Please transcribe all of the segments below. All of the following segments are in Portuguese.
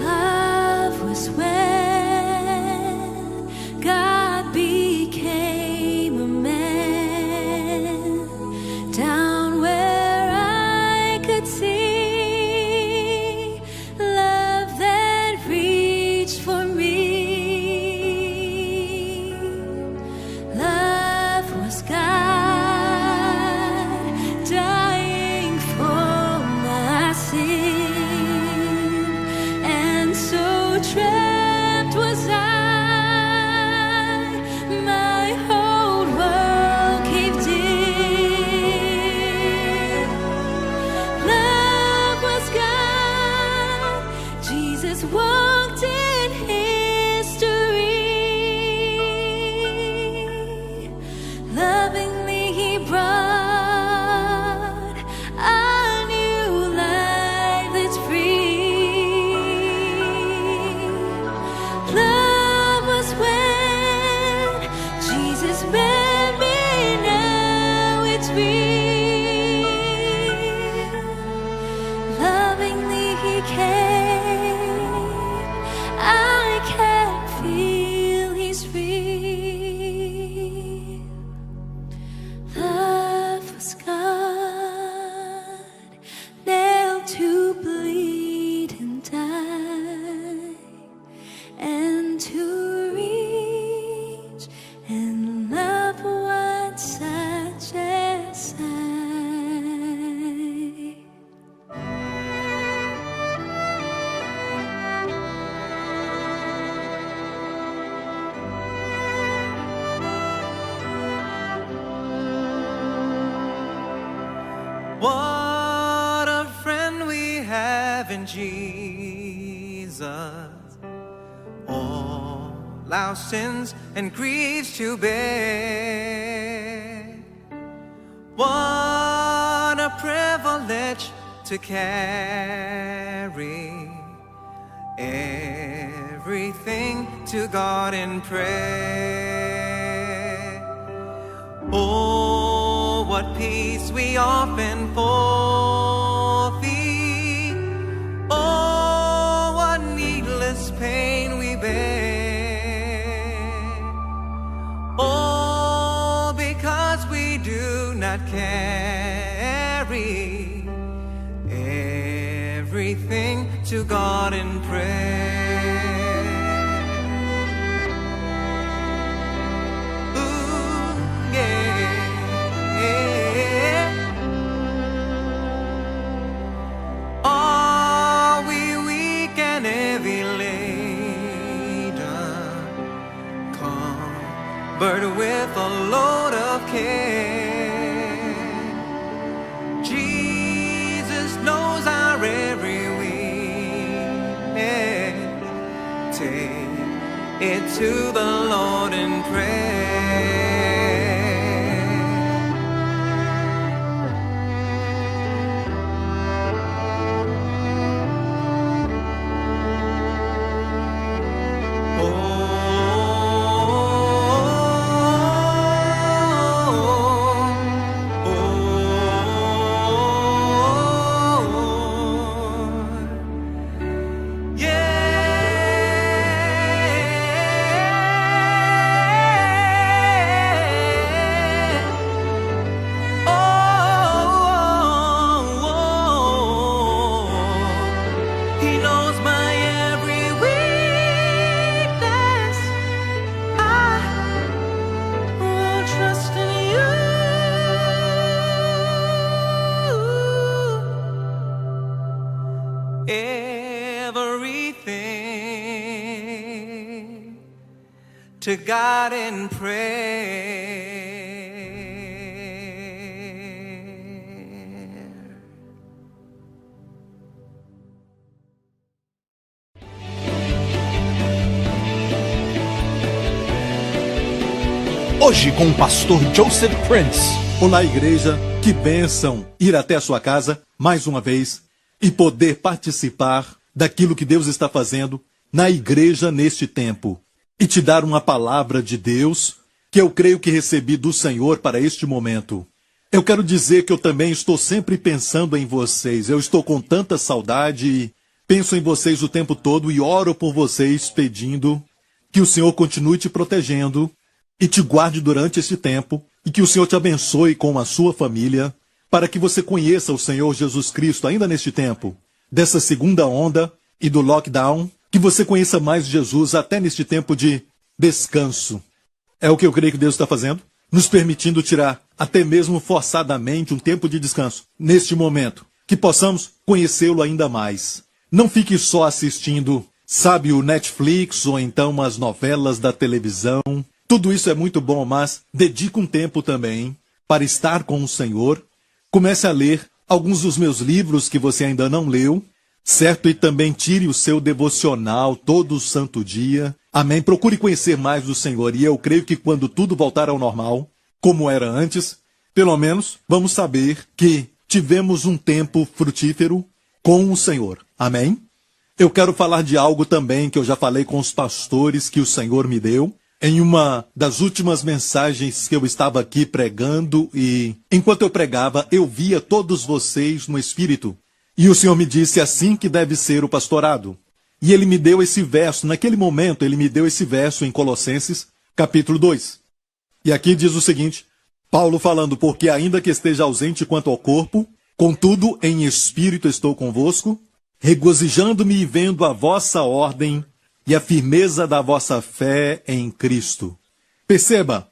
Love was when God became a man, down where I could see love that reached for me. Love was God dying for my sin, and so trapped was I, my whole world caved in. Love was God, Jesus walked in history. Lovingly he brought a new life that's free. Love was when Jesus met me, now it's real. Lovingly he came, I can feel he's real. Love was God, nailed to bleed and die, and to reach and love one such as I. What a friend we have in Jesus, all our sins and griefs to bear. What a privilege to carry everything to God in prayer. Oh, what peace we often forfeit. Oh, what needless pain we bear. Oh, because we do not carry everything to God in prayer. Are we weak and heavy laden, covered with a load of care? Jesus knows our every weakness. Take it to the Lord in prayer. Everything to God in prayer. Hoje com o pastor Joseph Prince. Olá, igreja, que bênção ir até a sua casa mais uma vez e poder participar daquilo que Deus está fazendo na igreja neste tempo e te dar uma palavra de Deus que eu creio que recebi do Senhor para este momento. Eu quero dizer que eu também estou sempre pensando em vocês. Eu estou com tanta saudade e penso em vocês o tempo todo e oro por vocês pedindo que o Senhor continue te protegendo e te guarde durante este tempo e que o Senhor te abençoe com a sua família para que você conheça o Senhor Jesus Cristo ainda neste tempo, dessa segunda onda e do lockdown, que você conheça mais Jesus até neste tempo de descanso. É o que eu creio que Deus está fazendo, nos permitindo tirar, até mesmo forçadamente, um tempo de descanso, neste momento, que possamos conhecê-lo ainda mais. Não fique só assistindo, sabe, o Netflix ou então as novelas da televisão. Tudo isso é muito bom, mas dedique um tempo também para estar com o Senhor. Comece a ler alguns dos meus livros que você ainda não leu, certo? E também tire o seu devocional todo santo dia. Amém? Procure conhecer mais do Senhor. E eu creio que quando tudo voltar ao normal, como era antes, pelo menos vamos saber que tivemos um tempo frutífero com o Senhor. Amém? Eu quero falar de algo também que eu já falei com os pastores que o Senhor me deu. Em uma das últimas mensagens que eu estava aqui pregando e, enquanto eu pregava, eu via todos vocês no Espírito. E o Senhor me disse assim que deve ser o pastorado. E Ele me deu esse verso, naquele momento Ele me deu esse verso em Colossenses, capítulo 2. E aqui diz o seguinte, Paulo falando, porque ainda que esteja ausente quanto ao corpo, contudo em espírito estou convosco, regozijando-me e vendo a vossa ordem e a firmeza da vossa fé em Cristo. Perceba,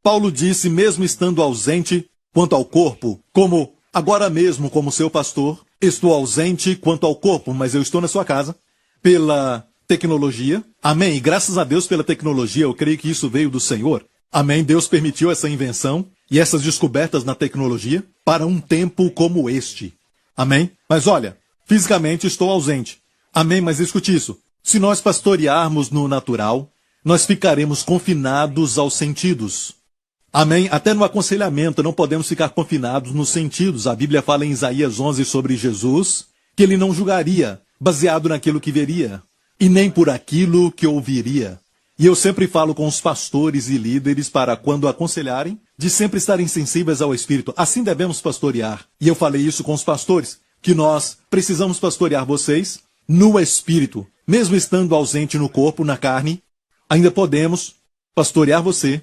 Paulo disse, mesmo estando ausente quanto ao corpo, como agora mesmo como seu pastor, estou ausente quanto ao corpo, mas eu estou na sua casa, pela tecnologia. Amém? E graças a Deus pela tecnologia, eu creio que isso veio do Senhor. Amém? Deus permitiu essa invenção e essas descobertas na tecnologia para um tempo como este. Amém? Mas olha, fisicamente estou ausente. Amém? Mas escute isso. Se nós pastorearmos no natural, nós ficaremos confinados aos sentidos. Amém? Até no aconselhamento não podemos ficar confinados nos sentidos. A Bíblia fala em Isaías 11 sobre Jesus, que ele não julgaria baseado naquilo que veria, e nem por aquilo que ouviria. E eu sempre falo com os pastores e líderes para, quando aconselharem, de sempre estarem sensíveis ao Espírito. Assim devemos pastorear. E eu falei isso com os pastores, que nós precisamos pastorear vocês no Espírito. Mesmo estando ausente no corpo, na carne, ainda podemos pastorear você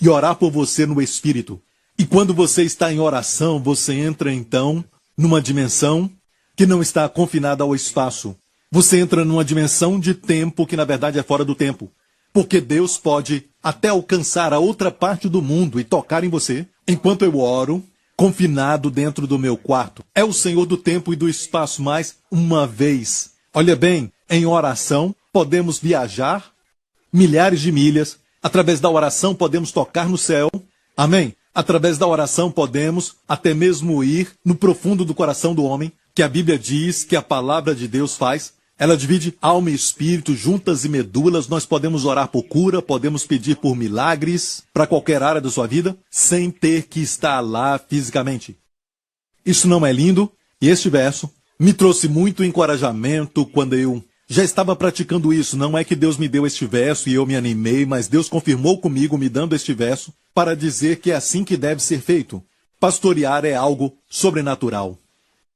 e orar por você no Espírito. E quando você está em oração, você entra então numa dimensão que não está confinada ao espaço. Você entra numa dimensão de tempo que na verdade é fora do tempo. Porque Deus pode até alcançar a outra parte do mundo e tocar em você, enquanto eu oro, confinado dentro do meu quarto. É o Senhor do tempo e do espaço, mais uma vez. Olha bem, em oração podemos viajar milhares de milhas. Através da oração podemos tocar no céu. Amém? Através da oração podemos até mesmo ir no profundo do coração do homem, que a Bíblia diz que a palavra de Deus faz. Ela divide alma e espírito, juntas e medulas. Nós podemos orar por cura, podemos pedir por milagres para qualquer área da sua vida, sem ter que estar lá fisicamente. Isso não é lindo? E este verso me trouxe muito encorajamento quando eu já estava praticando isso. Não é que Deus me deu este verso e eu me animei, mas Deus confirmou comigo me dando este verso para dizer que é assim que deve ser feito. Pastorear é algo sobrenatural.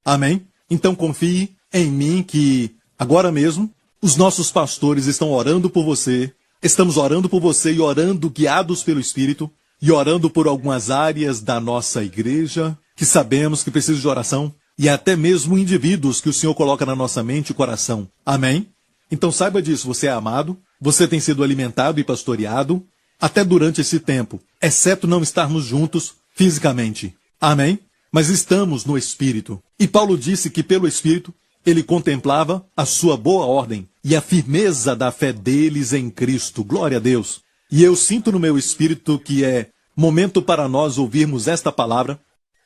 Amém? Então confie em mim que agora mesmo os nossos pastores estão orando por você. Estamos orando por você e orando guiados pelo Espírito e orando por algumas áreas da nossa igreja que sabemos que precisam de oração. E até mesmo indivíduos que o Senhor coloca na nossa mente e coração. Amém? Então saiba disso, você é amado, você tem sido alimentado e pastoreado, até durante esse tempo, exceto não estarmos juntos fisicamente. Amém? Mas estamos no Espírito. E Paulo disse que pelo Espírito, ele contemplava a sua boa ordem e a firmeza da fé deles em Cristo. Glória a Deus. E eu sinto no meu espírito que é momento para nós ouvirmos esta palavra.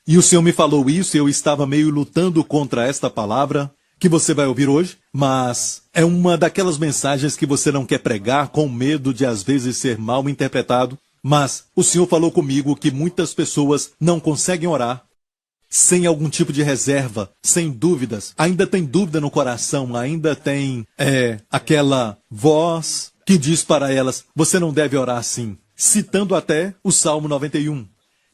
E o Senhor me falou isso e eu estava meio lutando contra esta palavra que você vai ouvir hoje, mas é uma daquelas mensagens que você não quer pregar com medo de às vezes ser mal interpretado. Mas o Senhor falou comigo que muitas pessoas não conseguem orar sem algum tipo de reserva, sem dúvidas. Ainda tem dúvida no coração, ainda tem aquela voz que diz para elas, você não deve orar assim. Citando até o Salmo 91.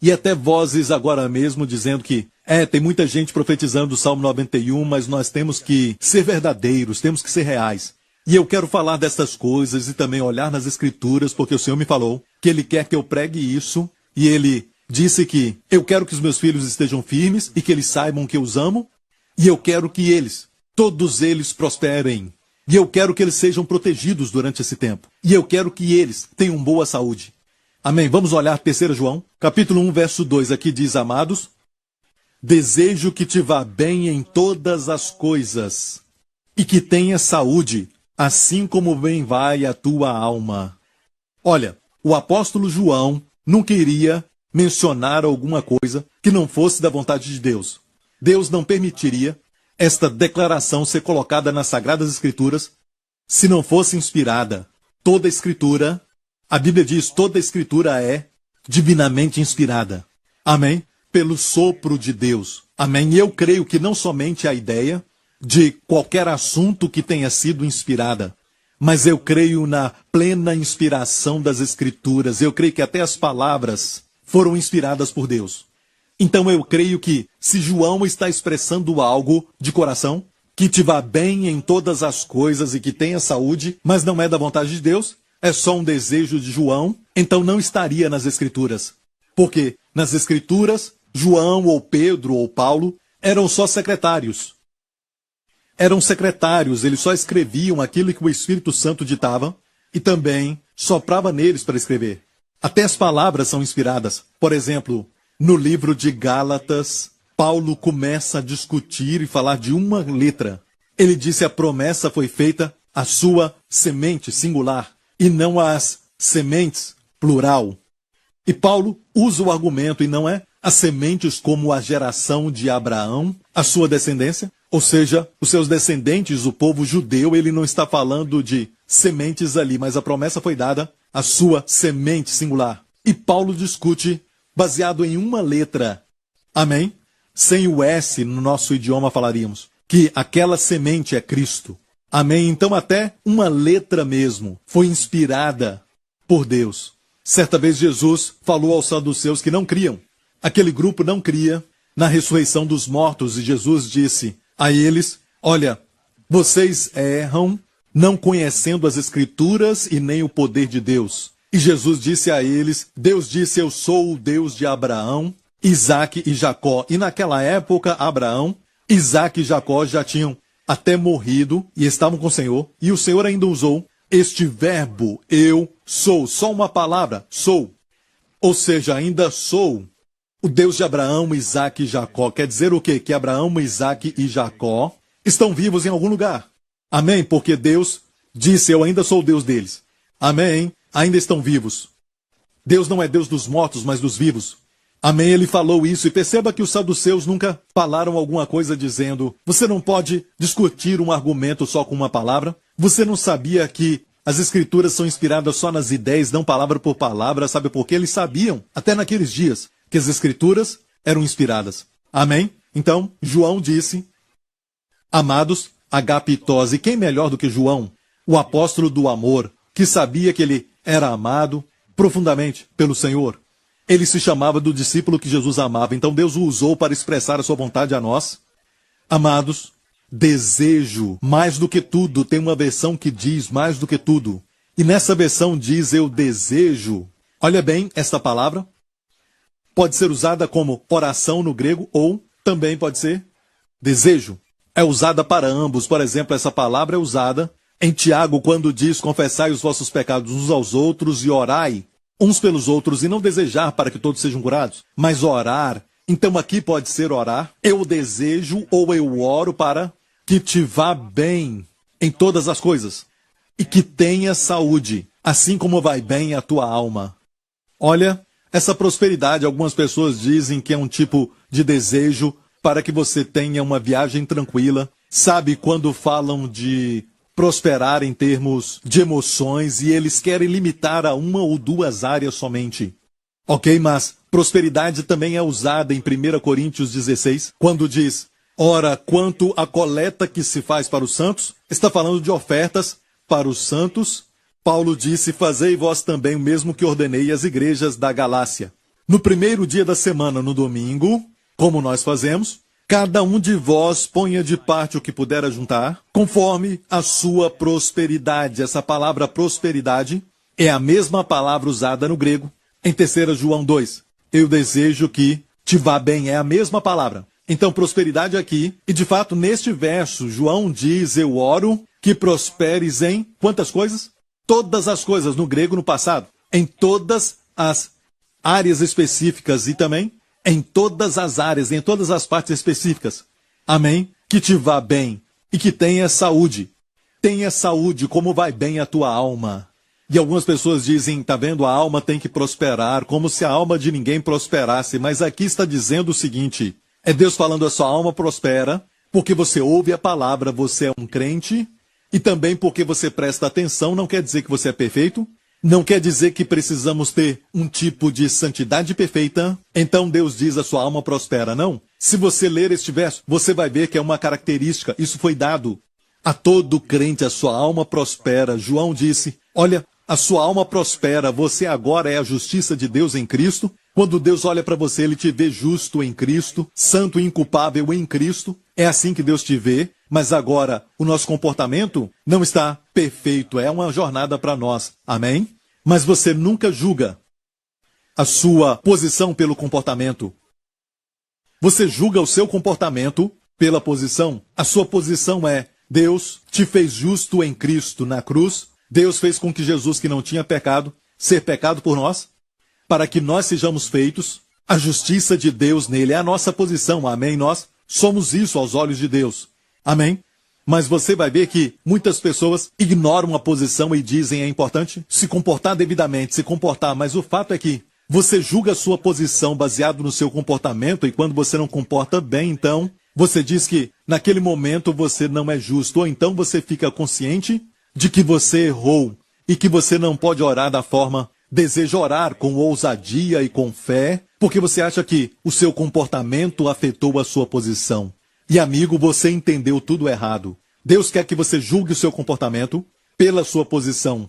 E até vozes agora mesmo dizendo que Tem muita gente profetizando o Salmo 91, mas nós temos que ser verdadeiros, temos que ser reais. E eu quero falar dessas coisas e também olhar nas Escrituras, porque o Senhor me falou que Ele quer que eu pregue isso, e Ele disse que eu quero que os meus filhos estejam firmes e que eles saibam que eu os amo, e eu quero que eles, todos eles, prosperem. E eu quero que eles sejam protegidos durante esse tempo. E eu quero que eles tenham boa saúde. Amém. Vamos olhar 3 João, capítulo 1, verso 2. Aqui diz, amados, desejo que te vá bem em todas as coisas e que tenha saúde, assim como bem vai a tua alma. Olha, o apóstolo João não queria mencionar alguma coisa que não fosse da vontade de Deus. Deus não permitiria esta declaração ser colocada nas Sagradas Escrituras se não fosse inspirada. Toda Escritura, a Bíblia diz, toda Escritura é divinamente inspirada. Amém? Pelo sopro de Deus. Amém? E eu creio que não somente a ideia de qualquer assunto que tenha sido inspirada, mas eu creio na plena inspiração das Escrituras. Eu creio que até as palavras foram inspiradas por Deus. Então eu creio que, se João está expressando algo de coração, que te vá bem em todas as coisas e que tenha saúde, mas não é da vontade de Deus, é só um desejo de João, então não estaria nas Escrituras. Porque nas Escrituras, João ou Pedro ou Paulo eram só secretários. Eram secretários, eles só escreviam aquilo que o Espírito Santo ditava e também soprava neles para escrever. Até as palavras são inspiradas. Por exemplo, no livro de Gálatas, Paulo começa a discutir e falar de uma letra. Ele disse a promessa foi feita à sua semente singular e não às sementes plural. E Paulo usa o argumento e não é as sementes como a geração de Abraão, a sua descendência, ou seja, os seus descendentes, o povo judeu, ele não está falando de sementes ali, mas a promessa foi dada à sua semente singular. E Paulo discute baseado em uma letra. Amém? Sem o S, no nosso idioma falaríamos que aquela semente é Cristo. Amém? Então até uma letra mesmo foi inspirada por Deus. Certa vez Jesus falou aos saduceus que não criam. Aquele grupo não cria na ressurreição dos mortos e Jesus disse a eles, olha, vocês erram não conhecendo as Escrituras e nem o poder de Deus. E Jesus disse a eles, Deus disse, eu sou o Deus de Abraão, Isaque e Jacó. E naquela época, Abraão, Isaque e Jacó já tinham até morrido e estavam com o Senhor. E o Senhor ainda usou este verbo, eu sou, só uma palavra, sou. Ou seja, ainda sou o Deus de Abraão, Isaque e Jacó. Quer dizer o quê? Que Abraão, Isaque e Jacó estão vivos em algum lugar. Amém? Porque Deus disse, eu ainda sou o Deus deles. Amém? Ainda estão vivos. Deus não é Deus dos mortos, mas dos vivos. Amém? Ele falou isso. E perceba que os saduceus nunca falaram alguma coisa dizendo, você não pode discutir um argumento só com uma palavra? Você não sabia que as Escrituras são inspiradas só nas ideias, não palavra por palavra? Sabe por quê? Eles sabiam, até naqueles dias, que as Escrituras eram inspiradas. Amém? Então, João disse, amados, agapitós. E quem melhor do que João, o apóstolo do amor, que sabia que ele era amado profundamente pelo Senhor. Ele se chamava do discípulo que Jesus amava. Então Deus o usou para expressar a sua vontade a nós. Amados, desejo mais do que tudo. Tem uma versão que diz mais do que tudo. E nessa versão diz eu desejo. Olha bem esta palavra. Pode ser usada como oração no grego ou também pode ser desejo. É usada para ambos. Por exemplo, essa palavra é usada em Tiago, quando diz, confessai os vossos pecados uns aos outros e orai uns pelos outros, e não desejar para que todos sejam curados, mas orar. Então aqui pode ser orar, eu desejo ou eu oro para que te vá bem em todas as coisas, e que tenha saúde, assim como vai bem a tua alma. Olha, essa prosperidade, algumas pessoas dizem que é um tipo de desejo para que você tenha uma viagem tranquila. Sabe, quando falam de prosperar em termos de emoções e eles querem limitar a uma ou duas áreas somente. Ok, mas prosperidade também é usada em 1 Coríntios 16, quando diz, ora, quanto à coleta que se faz para os santos, está falando de ofertas para os santos. Paulo disse, fazei vós também o mesmo que ordenei às igrejas da Galácia. No primeiro dia da semana, no domingo, Como nós fazemos? Cada um de vós ponha de parte o que puder ajuntar, conforme a sua prosperidade. Essa palavra prosperidade é a mesma palavra usada no grego em 3 João 2. Eu desejo que te vá bem, é a mesma palavra. Então, prosperidade aqui, e de fato, neste verso, João diz, eu oro que prosperes em quantas coisas? Todas as coisas, no grego, no passado. Em todas as áreas específicas e também em todas as áreas, em todas as partes específicas. Amém? Que te vá bem e que tenha saúde. Tenha saúde, como vai bem a tua alma. E algumas pessoas dizem, tá vendo, a alma tem que prosperar, como se a alma de ninguém prosperasse. Mas aqui está dizendo o seguinte, é Deus falando, a sua alma prospera, porque você ouve a palavra, você é um crente, e também porque você presta atenção, não quer dizer que você é perfeito, não quer dizer que precisamos ter um tipo de santidade perfeita, então Deus diz a sua alma prospera, não. Se você ler este verso, você vai ver que é uma característica, isso foi dado a todo crente, a sua alma prospera. João disse, olha, a sua alma prospera, você agora é a justiça de Deus em Cristo. Quando Deus olha para você, Ele te vê justo em Cristo, santo e inculpável em Cristo. É assim que Deus te vê, mas agora o nosso comportamento não está perfeito, é uma jornada para nós. Amém? Mas você nunca julga a sua posição pelo comportamento. Você julga o seu comportamento pela posição. A sua posição é, Deus te fez justo em Cristo na cruz. Deus fez com que Jesus, que não tinha pecado, ser pecado por nós, para que nós sejamos feitos a justiça de Deus nele. É a nossa posição, amém? Nós somos isso aos olhos de Deus, amém? Mas você vai ver que muitas pessoas ignoram a posição e dizem, é importante se comportar devidamente, se comportar, mas o fato é que você julga a sua posição baseado no seu comportamento, e quando você não comporta bem, então você diz que naquele momento você não é justo, ou então você fica consciente de que você errou e que você não pode orar da forma deseja orar, com ousadia e com fé, porque você acha que o seu comportamento afetou a sua posição. E amigo, você entendeu tudo errado. Deus quer que você julgue o seu comportamento pela sua posição.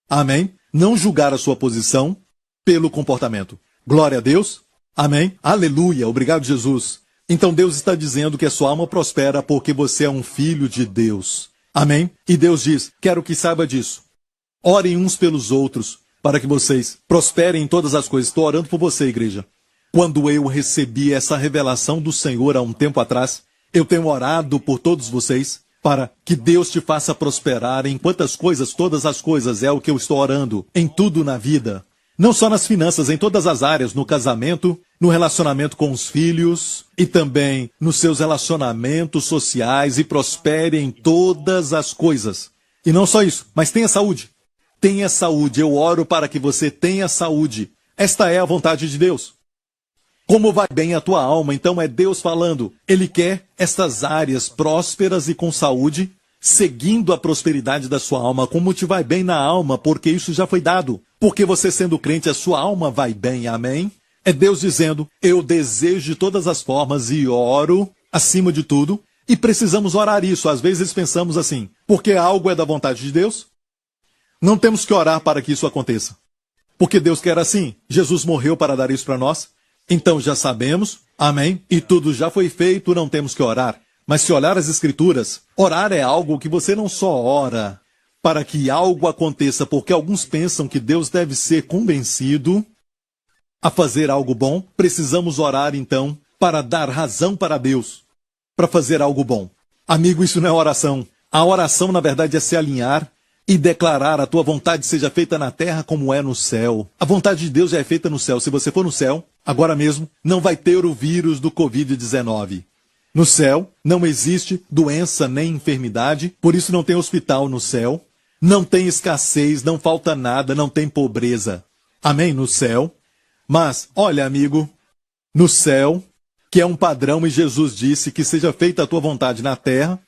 Amém? Não julgar a sua posição pelo comportamento. Glória a Deus. Amém? Aleluia. Obrigado, Jesus. Então Deus está dizendo que a sua alma prospera porque você é um filho de Deus. Amém? E Deus diz, quero que saiba disso. Orem uns pelos outros, para que vocês prosperem em todas as coisas. Estou orando por você, igreja. Quando eu recebi essa revelação do Senhor há um tempo atrás, eu tenho orado por todos vocês, para que Deus te faça prosperar em quantas coisas, todas as coisas, é o que eu estou orando, em tudo na vida. Não só nas finanças, em todas as áreas, no casamento, no relacionamento com os filhos, e também nos seus relacionamentos sociais, e prospere em todas as coisas. E não só isso, mas tenha saúde. Tenha saúde, eu oro para que você tenha saúde. Esta é a vontade de Deus. Como vai bem a tua alma, então é Deus falando. Ele quer estas áreas prósperas e com saúde, seguindo a prosperidade da sua alma. Como te vai bem na alma, porque isso já foi dado. Porque você sendo crente, a sua alma vai bem, amém? É Deus dizendo, eu desejo de todas as formas e oro acima de tudo. E precisamos orar isso. Às vezes pensamos assim, porque algo é da vontade de Deus, não temos que orar para que isso aconteça. Porque Deus quer assim. Jesus morreu para dar isso para nós. Então já sabemos, amém? E tudo já foi feito, não temos que orar. Mas se olhar as Escrituras, orar é algo que você não só ora para que algo aconteça, porque alguns pensam que Deus deve ser convencido a fazer algo bom. Precisamos orar então para dar razão para Deus, para fazer algo bom. Amigo, isso não é oração. A oração, na verdade, é se alinhar e declarar a tua vontade seja feita na terra como é no céu. A vontade de Deus já é feita no céu. Se você for no céu, agora mesmo, não vai ter o vírus do Covid-19. No céu, não existe doença nem enfermidade, por isso não tem hospital no céu. Não tem escassez, não falta nada, não tem pobreza. Amém? No céu. Mas, olha, amigo, no céu, que é um padrão, e Jesus disse que seja feita a tua vontade na terra,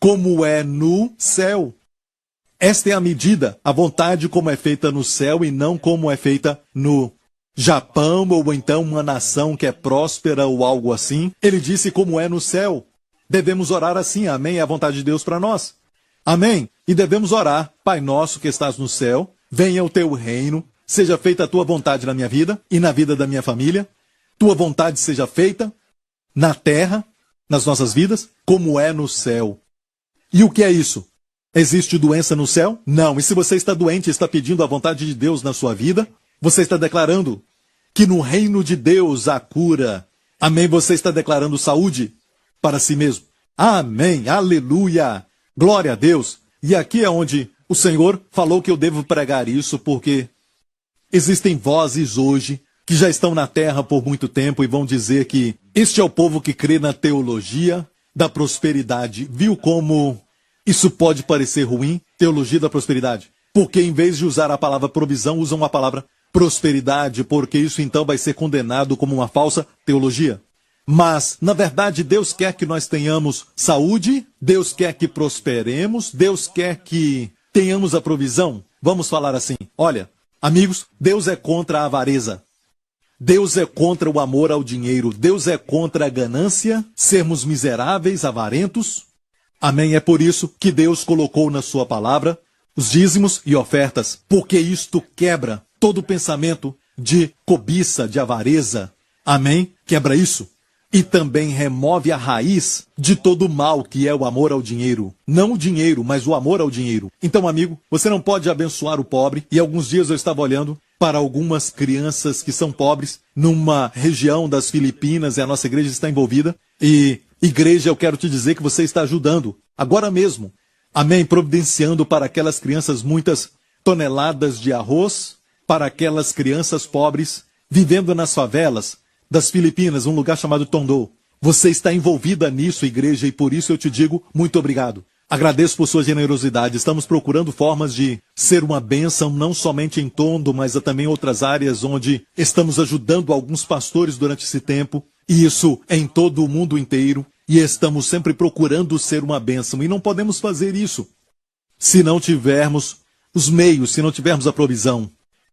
como é no céu. Esta é a medida, a vontade como é feita no céu e não como é feita no Japão ou então uma nação que é próspera ou algo assim. Ele disse como é no céu. Devemos orar assim, amém? É a vontade de Deus para nós. Amém? E devemos orar, Pai nosso que estás no céu, venha o teu reino, seja feita a tua vontade na minha vida e na vida da minha família. Tua vontade seja feita na terra, nas nossas vidas, como é no céu. E o que é isso? Existe doença no céu? Não. E se você está doente e está pedindo a vontade de Deus na sua vida, você está declarando que no reino de Deus há cura. Amém? Você está declarando saúde para si mesmo. Amém. Aleluia. Glória a Deus. E aqui é onde o Senhor falou que eu devo pregar isso, porque existem vozes hoje que já estão na terra por muito tempo e vão dizer que este é o povo que crê na teologia da prosperidade. Viu como isso pode parecer ruim? Teologia da prosperidade. Porque em vez de usar a palavra provisão, usam a palavra prosperidade, porque isso então vai ser condenado como uma falsa teologia. Mas, na verdade, Deus quer que nós tenhamos saúde, Deus quer que prosperemos, Deus quer que tenhamos a provisão. Vamos falar assim, olha, amigos, Deus é contra a avareza. Deus é contra o amor ao dinheiro. Deus é contra a ganância, sermos miseráveis, avarentos. Amém? É por isso que Deus colocou na sua palavra os dízimos e ofertas, porque isto quebra todo o pensamento de cobiça, de avareza. Amém? Quebra isso. E também remove a raiz de todo o mal, que é o amor ao dinheiro. Não o dinheiro, mas o amor ao dinheiro. Então, amigo, você não pode abençoar o pobre. E alguns dias eu estava olhando para algumas crianças que são pobres numa região das Filipinas, e a nossa igreja está envolvida. E, igreja, eu quero te dizer que você está ajudando, agora mesmo. Amém? Providenciando para aquelas crianças muitas toneladas de arroz, para aquelas crianças pobres vivendo nas favelas das Filipinas, um lugar chamado Tondo. Você está envolvida nisso, igreja, e por isso eu te digo muito obrigado. Agradeço por sua generosidade. Estamos procurando formas de ser uma bênção, não somente em Tondo, mas também em outras áreas onde estamos ajudando alguns pastores durante esse tempo. E isso é em todo o mundo inteiro. E estamos sempre procurando ser uma bênção. E não podemos fazer isso se não tivermos os meios, se não tivermos a provisão.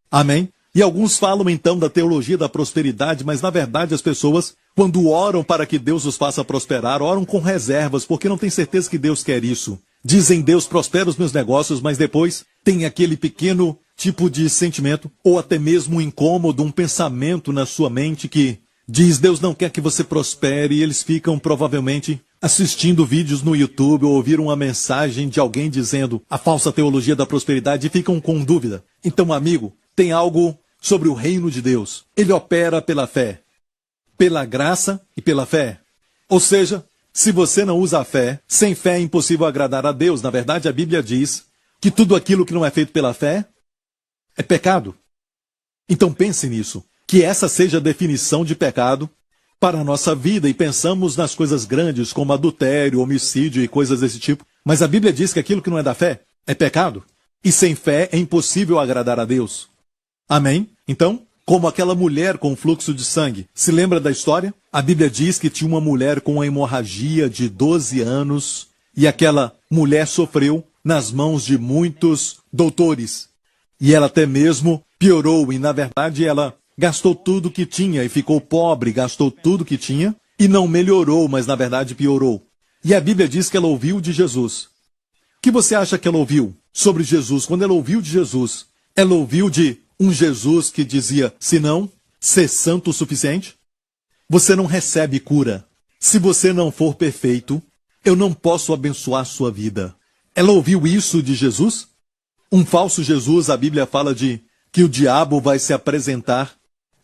Amém? E alguns falam então da teologia da prosperidade, mas na verdade as pessoas, quando oram para que Deus os faça prosperar, oram com reservas, porque não têm certeza que Deus quer isso. Dizem, Deus prospera os meus negócios, mas depois tem aquele pequeno tipo de sentimento, ou até mesmo um incômodo, um pensamento na sua mente que diz, Deus não quer que você prospere, e eles ficam provavelmente assistindo vídeos no YouTube ou ouviram uma mensagem de alguém dizendo a falsa teologia da prosperidade e ficam com dúvida. Então, amigo, tem algo sobre o reino de Deus. Ele opera pela fé, pela graça e pela fé. Ou seja, se você não usa a fé, sem fé é impossível agradar a Deus. Na verdade, a Bíblia diz que tudo aquilo que não é feito pela fé é pecado. Então pense nisso, que essa seja a definição de pecado para a nossa vida, e pensamos nas coisas grandes como adultério, homicídio e coisas desse tipo. Mas a Bíblia diz que aquilo que não é da fé é pecado. E sem fé é impossível agradar a Deus. Amém? Então, como aquela mulher com fluxo de sangue. Se lembra da história? A Bíblia diz que tinha uma mulher com uma hemorragia de 12 anos e aquela mulher sofreu nas mãos de muitos doutores. E ela até mesmo piorou e, na verdade, ela gastou tudo que tinha e ficou pobre, gastou tudo que tinha e não melhorou, mas, na verdade, piorou. E a Bíblia diz que ela ouviu de Jesus. O que você acha que ela ouviu sobre Jesus? Quando ela ouviu de Jesus, ela ouviu de um Jesus que dizia, se não ser santo o suficiente, você não recebe cura. Se você não for perfeito, eu não posso abençoar sua vida. Ela ouviu isso de Jesus? Um falso Jesus, a Bíblia fala de que o diabo vai se apresentar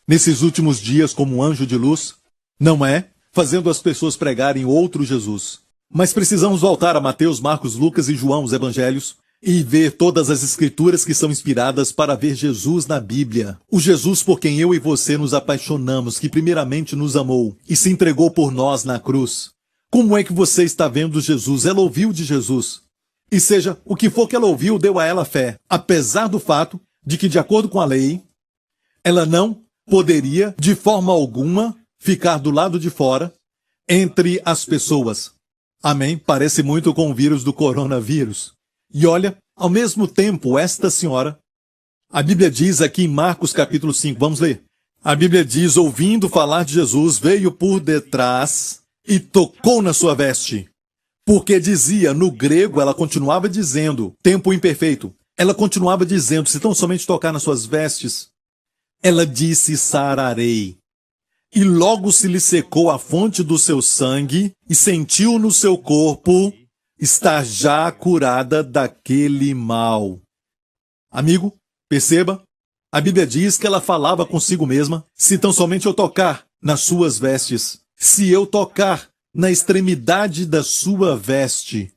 nesses últimos dias como um anjo de luz. Não é? Fazendo as pessoas pregarem outro Jesus. Mas precisamos voltar a Mateus, Marcos, Lucas e João, os evangelhos, e ver todas as escrituras que são inspiradas para ver Jesus na Bíblia. O Jesus por quem eu e você nos apaixonamos, que primeiramente nos amou e se entregou por nós na cruz. Como é que você está vendo Jesus? Ela ouviu de Jesus. E seja, o que for que ela ouviu, deu a ela fé. Apesar do fato de que, de acordo com a lei, ela não poderia, de forma alguma, ficar do lado de fora, entre as pessoas. Amém? Parece muito com o vírus do coronavírus. E olha, ao mesmo tempo, esta senhora, a Bíblia diz aqui em Marcos capítulo 5, vamos ler. A Bíblia diz, ouvindo falar de Jesus, veio por detrás e tocou na sua veste. Porque dizia, no grego, ela continuava dizendo, tempo imperfeito, ela continuava dizendo, se tão somente tocar nas suas vestes, ela disse, sararei. E logo se lhe secou a fonte do seu sangue, e sentiu no seu corpo estar já curada daquele mal. Amigo, perceba, a Bíblia diz que ela falava consigo mesma: se tão somente eu tocar nas suas vestes, se eu tocar na extremidade da sua veste,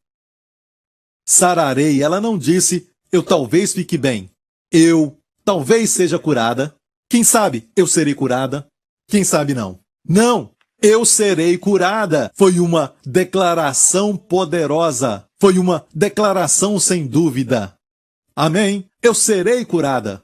sararei. Ela não disse: eu talvez fique bem, eu talvez seja curada, quem sabe eu serei curada, quem sabe não. Não, eu serei curada. Foi uma declaração poderosa, foi uma declaração sem dúvida. Amém? Eu serei curada.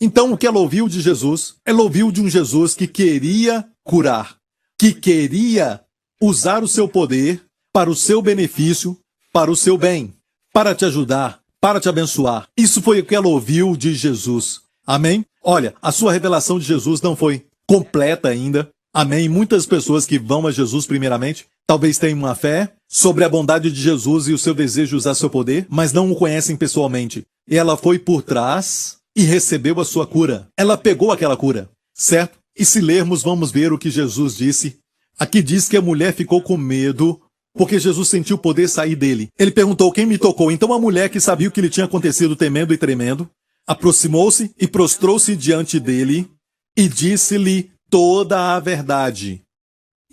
Então o que ela ouviu de Jesus? Ela ouviu de um Jesus que queria curar, que queria usar o seu poder para o seu benefício, para o seu bem, para te ajudar, para te abençoar. Isso foi o que ela ouviu de Jesus. Amém? Olha, a sua revelação de Jesus não foi completa ainda. Amém? Muitas pessoas que vão a Jesus primeiramente, talvez tenham uma fé sobre a bondade de Jesus e o seu desejo de usar seu poder, mas não o conhecem pessoalmente. E ela foi por trás e recebeu a sua cura. Ela pegou aquela cura, certo? E se lermos, vamos ver o que Jesus disse. Aqui diz que a mulher ficou com medo porque Jesus sentiu o poder sair dele. Ele perguntou: quem me tocou? Então a mulher, que sabia o que lhe tinha acontecido, temendo e tremendo, aproximou-se e prostrou-se diante dele e disse-lhe toda a verdade.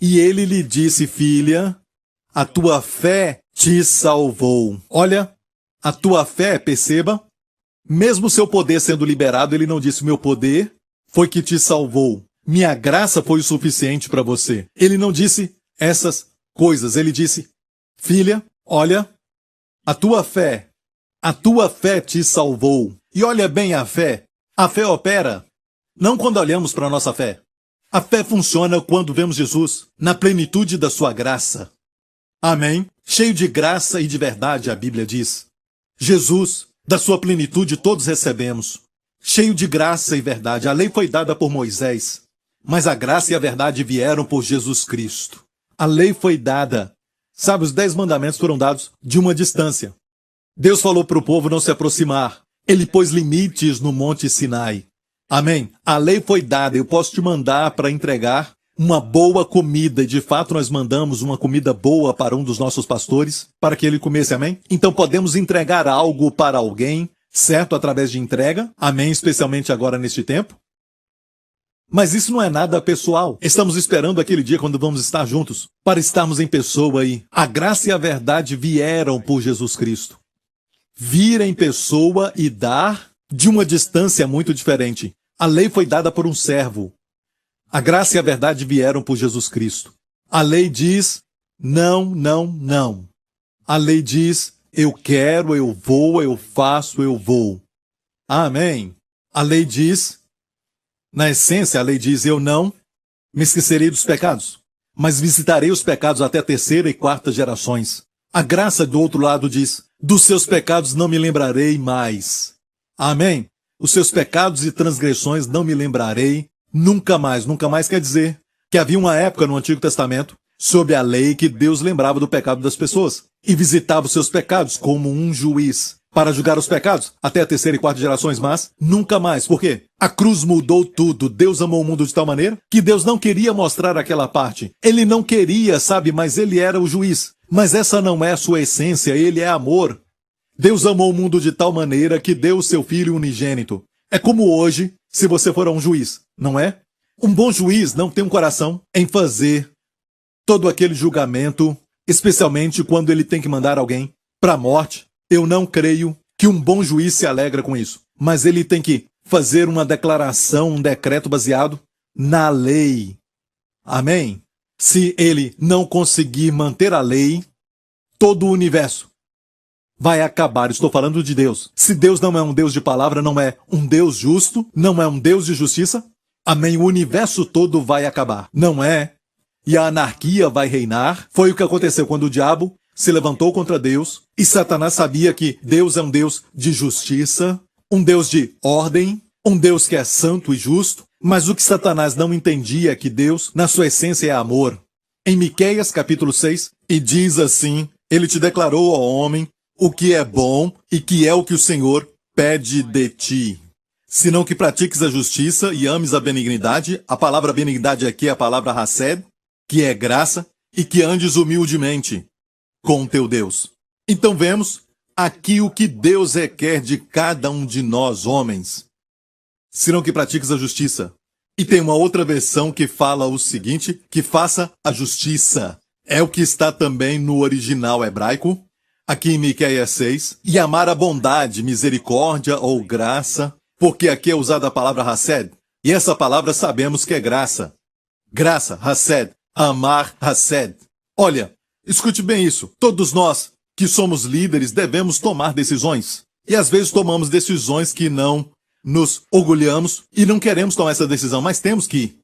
E ele lhe disse: filha, a tua fé te salvou. Olha, a tua fé, perceba, mesmo seu poder sendo liberado, ele não disse: meu poder foi que te salvou, minha graça foi o suficiente para você. Ele não disse essas coisas, ele disse: filha, olha, a tua fé te salvou. E olha bem a fé opera não quando olhamos para a nossa fé. A fé funciona quando vemos Jesus na plenitude da sua graça. Amém? Cheio de graça e de verdade, a Bíblia diz. Jesus, da sua plenitude todos recebemos. Cheio de graça e verdade. A lei foi dada por Moisés, mas a graça e a verdade vieram por Jesus Cristo. A lei foi dada. Sabe, os 10 mandamentos foram dados de uma distância. Deus falou para o povo não se aproximar. Ele pôs limites no Monte Sinai. Amém? A lei foi dada. Eu posso te mandar para entregar uma boa comida. E de fato nós mandamos uma comida boa para um dos nossos pastores, para que ele comesse. Amém? Então podemos entregar algo para alguém, certo? Através de entrega. Amém? Especialmente agora neste tempo. Mas isso não é nada pessoal. Estamos esperando aquele dia quando vamos estar juntos, para estarmos em pessoa aí. A graça e a verdade vieram por Jesus Cristo. Vir em pessoa e dar de uma distância muito diferente. A lei foi dada por um servo. A graça e a verdade vieram por Jesus Cristo. A lei diz: não, não, não. A lei diz: eu quero, eu vou, eu faço, eu vou. Amém. A lei diz, na essência, a lei diz: eu não me esquecerei dos pecados, mas visitarei os pecados até a 3ª e 4ª gerações. A graça do outro lado diz: dos seus pecados não me lembrarei mais. Amém? Os seus pecados e transgressões não me lembrarei nunca mais. Nunca mais quer dizer que havia uma época no Antigo Testamento, sob a lei, que Deus lembrava do pecado das pessoas e visitava os seus pecados como um juiz para julgar os pecados até a 3ª e 4ª gerações, mas nunca mais. Por quê? A cruz mudou tudo. Deus amou o mundo de tal maneira que Deus não queria mostrar aquela parte. Ele não queria, sabe, mas ele era o juiz. Mas essa não é a sua essência, ele é amor. Deus amou o mundo de tal maneira que deu o seu Filho unigênito. É como hoje, se você for a um juiz, não é? Um bom juiz não tem um coração em fazer todo aquele julgamento, especialmente quando ele tem que mandar alguém para a morte. Eu não creio que um bom juiz se alegra com isso. Mas ele tem que fazer uma declaração, um decreto baseado na lei. Amém? Se ele não conseguir manter a lei, todo o universo vai acabar. Estou falando de Deus. Se Deus não é um Deus de palavra, não é um Deus justo, não é um Deus de justiça, amém, o universo todo vai acabar. Não é? E a anarquia vai reinar. Foi o que aconteceu quando o diabo se levantou contra Deus e Satanás sabia que Deus é um Deus de justiça, um Deus de ordem, um Deus que é santo e justo. Mas o que Satanás não entendia é que Deus, na sua essência, é amor. Em Miqueias, capítulo 6, e diz assim: ele te declarou, ó homem, o que é bom e que é o que o Senhor pede de ti. senão que pratiques a justiça e ames a benignidade. A palavra benignidade aqui é a palavra hased, que é graça, e que andes humildemente com o teu Deus. Então vemos aqui o que Deus requer de cada um de nós, homens, senão que pratiques a justiça. E tem uma outra versão que fala o seguinte, que faça a justiça. É o que está também no original hebraico, aqui em Miqueias 6. E amar a bondade, misericórdia ou graça, porque aqui é usada a palavra hased. E essa palavra sabemos que é graça. Graça, hased, amar, hased. Olha, escute bem isso. Todos nós que somos líderes devemos tomar decisões. E às vezes tomamos decisões que não nos orgulhamos e não queremos tomar essa decisão, mas temos que.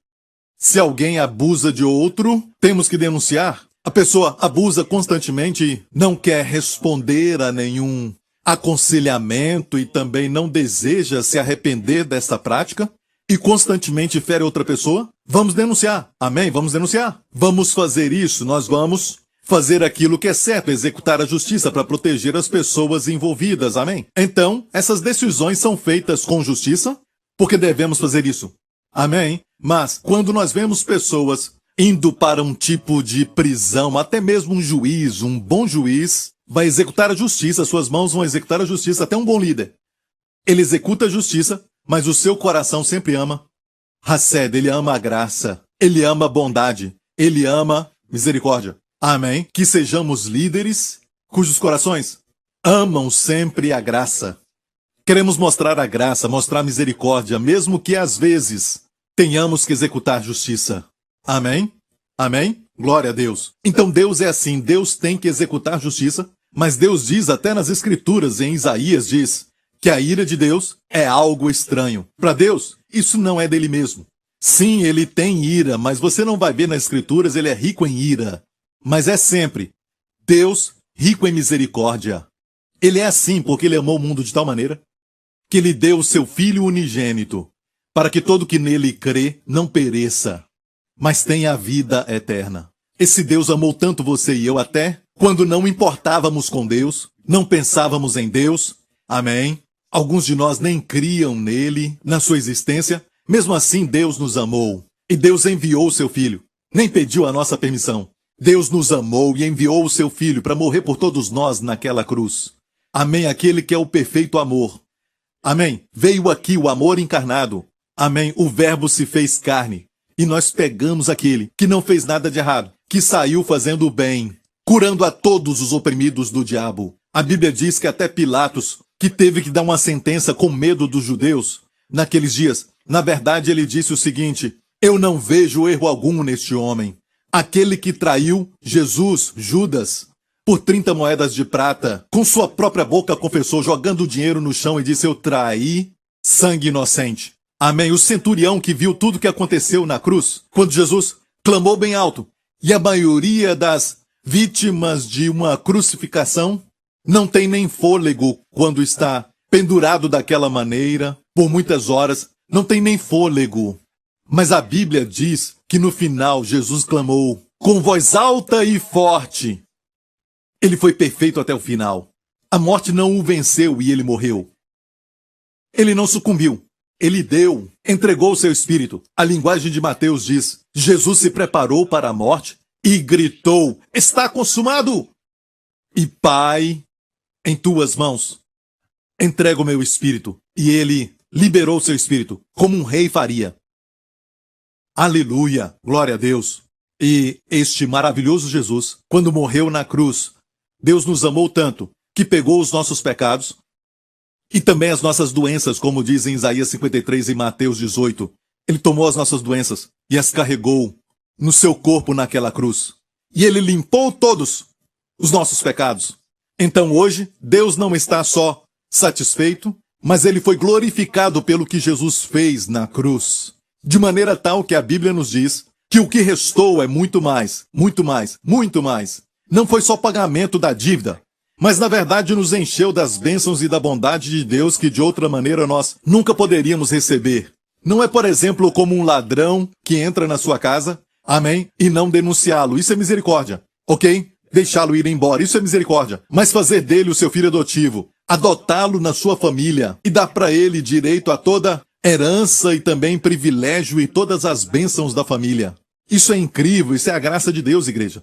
Se alguém abusa de outro, temos que denunciar. A pessoa abusa constantemente e não quer responder a nenhum aconselhamento e também não deseja se arrepender dessa prática e constantemente fere outra pessoa. Vamos denunciar. Amém? Vamos denunciar. Vamos fazer isso. Nós vamos fazer aquilo que é certo, executar a justiça para proteger as pessoas envolvidas. Amém? Então, essas decisões são feitas com justiça, porque devemos fazer isso. Amém? Mas, quando nós vemos pessoas indo para um tipo de prisão, até mesmo um juiz, um bom juiz, vai executar a justiça, suas mãos vão executar a justiça, até um bom líder. Ele executa a justiça, mas o seu coração sempre ama hased, ele ama a graça, ele ama a bondade, ele ama misericórdia. Amém? Que sejamos líderes cujos corações amam sempre a graça. Queremos mostrar a graça, mostrar misericórdia, mesmo que às vezes tenhamos que executar justiça. Amém? Amém? Glória a Deus. Então Deus é assim, Deus tem que executar justiça, mas Deus diz até nas Escrituras, em Isaías diz, que a ira de Deus é algo estranho. Para Deus, isso não é dele mesmo. Sim, ele tem ira, mas você não vai ver nas Escrituras, ele é rico em ira. Mas é sempre Deus rico em misericórdia. Ele é assim porque ele amou o mundo de tal maneira que ele deu o seu Filho unigênito para que todo que nele crê não pereça, mas tenha a vida eterna. Esse Deus amou tanto você e eu até quando não importávamos com Deus, não pensávamos em Deus. Amém? Alguns de nós nem criam nele, na sua existência. Mesmo assim, Deus nos amou. E Deus enviou o seu Filho. Nem pediu a nossa permissão. Deus nos amou e enviou o seu Filho para morrer por todos nós naquela cruz. Amém? Aquele que é o perfeito amor. Amém? Veio aqui o amor encarnado. Amém? O Verbo se fez carne. E nós pegamos aquele que não fez nada de errado, que saiu fazendo o bem, curando a todos os oprimidos do diabo. A Bíblia diz que até Pilatos, que teve que dar uma sentença com medo dos judeus, naqueles dias, na verdade ele disse o seguinte: eu não vejo erro algum neste homem. Aquele que traiu Jesus, Judas, por 30 moedas de prata, com sua própria boca confessou, jogando o dinheiro no chão e disse: eu traí sangue inocente. Amém? O centurião que viu tudo o que aconteceu na cruz, quando Jesus clamou bem alto, e a maioria das vítimas de uma crucificação não tem nem fôlego quando está pendurado daquela maneira, por muitas horas, não tem nem fôlego. Mas a Bíblia diz que no final Jesus clamou com voz alta e forte. Ele foi perfeito até o final. A morte não o venceu e ele morreu. Ele não sucumbiu. Ele deu, entregou o seu espírito. A linguagem de Mateus diz: Jesus se preparou para a morte e gritou: está consumado! E Pai, em tuas mãos, entrego o meu espírito. E ele liberou o seu espírito, como um rei faria. Aleluia, glória a Deus. E este maravilhoso Jesus, quando morreu na cruz, Deus nos amou tanto que pegou os nossos pecados e também as nossas doenças, como diz em Isaías 53 e Mateus 18. Ele tomou as nossas doenças e as carregou no seu corpo naquela cruz. E ele limpou todos os nossos pecados. Então hoje, Deus não está só satisfeito, mas ele foi glorificado pelo que Jesus fez na cruz. De maneira tal que a Bíblia nos diz que o que restou é muito mais, muito mais, muito mais. Não foi só pagamento da dívida, mas na verdade nos encheu das bênçãos e da bondade de Deus que de outra maneira nós nunca poderíamos receber. Não é, por exemplo, como um ladrão que entra na sua casa, amém, e não denunciá-lo. Isso é misericórdia, ok? Deixá-lo ir embora, isso é misericórdia. Mas fazer dele o seu filho adotivo, adotá-lo na sua família e dar para ele direito a toda herança e também privilégio e todas as bênçãos da família. Isso é incrível, isso é a graça de Deus, igreja.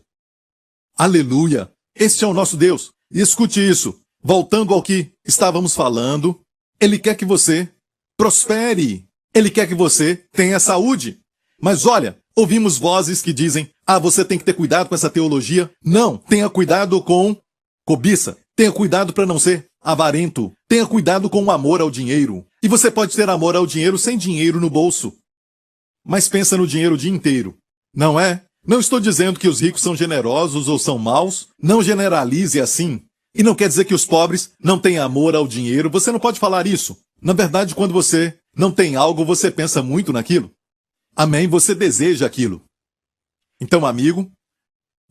Aleluia! Este é o nosso Deus. E escute isso. Voltando ao que estávamos falando, Ele quer que você prospere. Ele quer que você tenha saúde. Mas olha, ouvimos vozes que dizem, você tem que ter cuidado com essa teologia. Não, tenha cuidado com cobiça. Tenha cuidado para não ser avarento. Tenha cuidado com o amor ao dinheiro. E você pode ter amor ao dinheiro sem dinheiro no bolso. Mas pensa no dinheiro o dia inteiro. Não é? Não estou dizendo que os ricos são generosos ou são maus. Não generalize assim. E não quer dizer que os pobres não têm amor ao dinheiro. Você não pode falar isso. Na verdade, quando você não tem algo, você pensa muito naquilo. Amém? Você deseja aquilo. Então, amigo,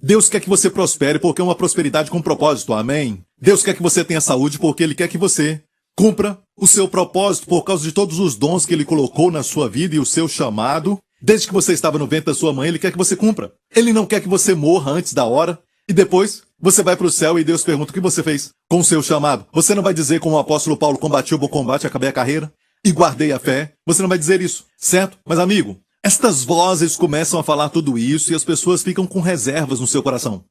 Deus quer que você prospere porque é uma prosperidade com propósito. Amém? Deus quer que você tenha saúde porque Ele quer que você cumpra o seu propósito por causa de todos os dons que Ele colocou na sua vida e o seu chamado. Desde que você estava no ventre da sua mãe, Ele quer que você cumpra. Ele não quer que você morra antes da hora e depois você vai para o céu e Deus pergunta o que você fez com o seu chamado. Você não vai dizer como o apóstolo Paulo, combati o bom combate, acabei a carreira e guardei a fé. Você não vai dizer isso, certo? Mas amigo, estas vozes começam a falar tudo isso e as pessoas ficam com reservas no seu coração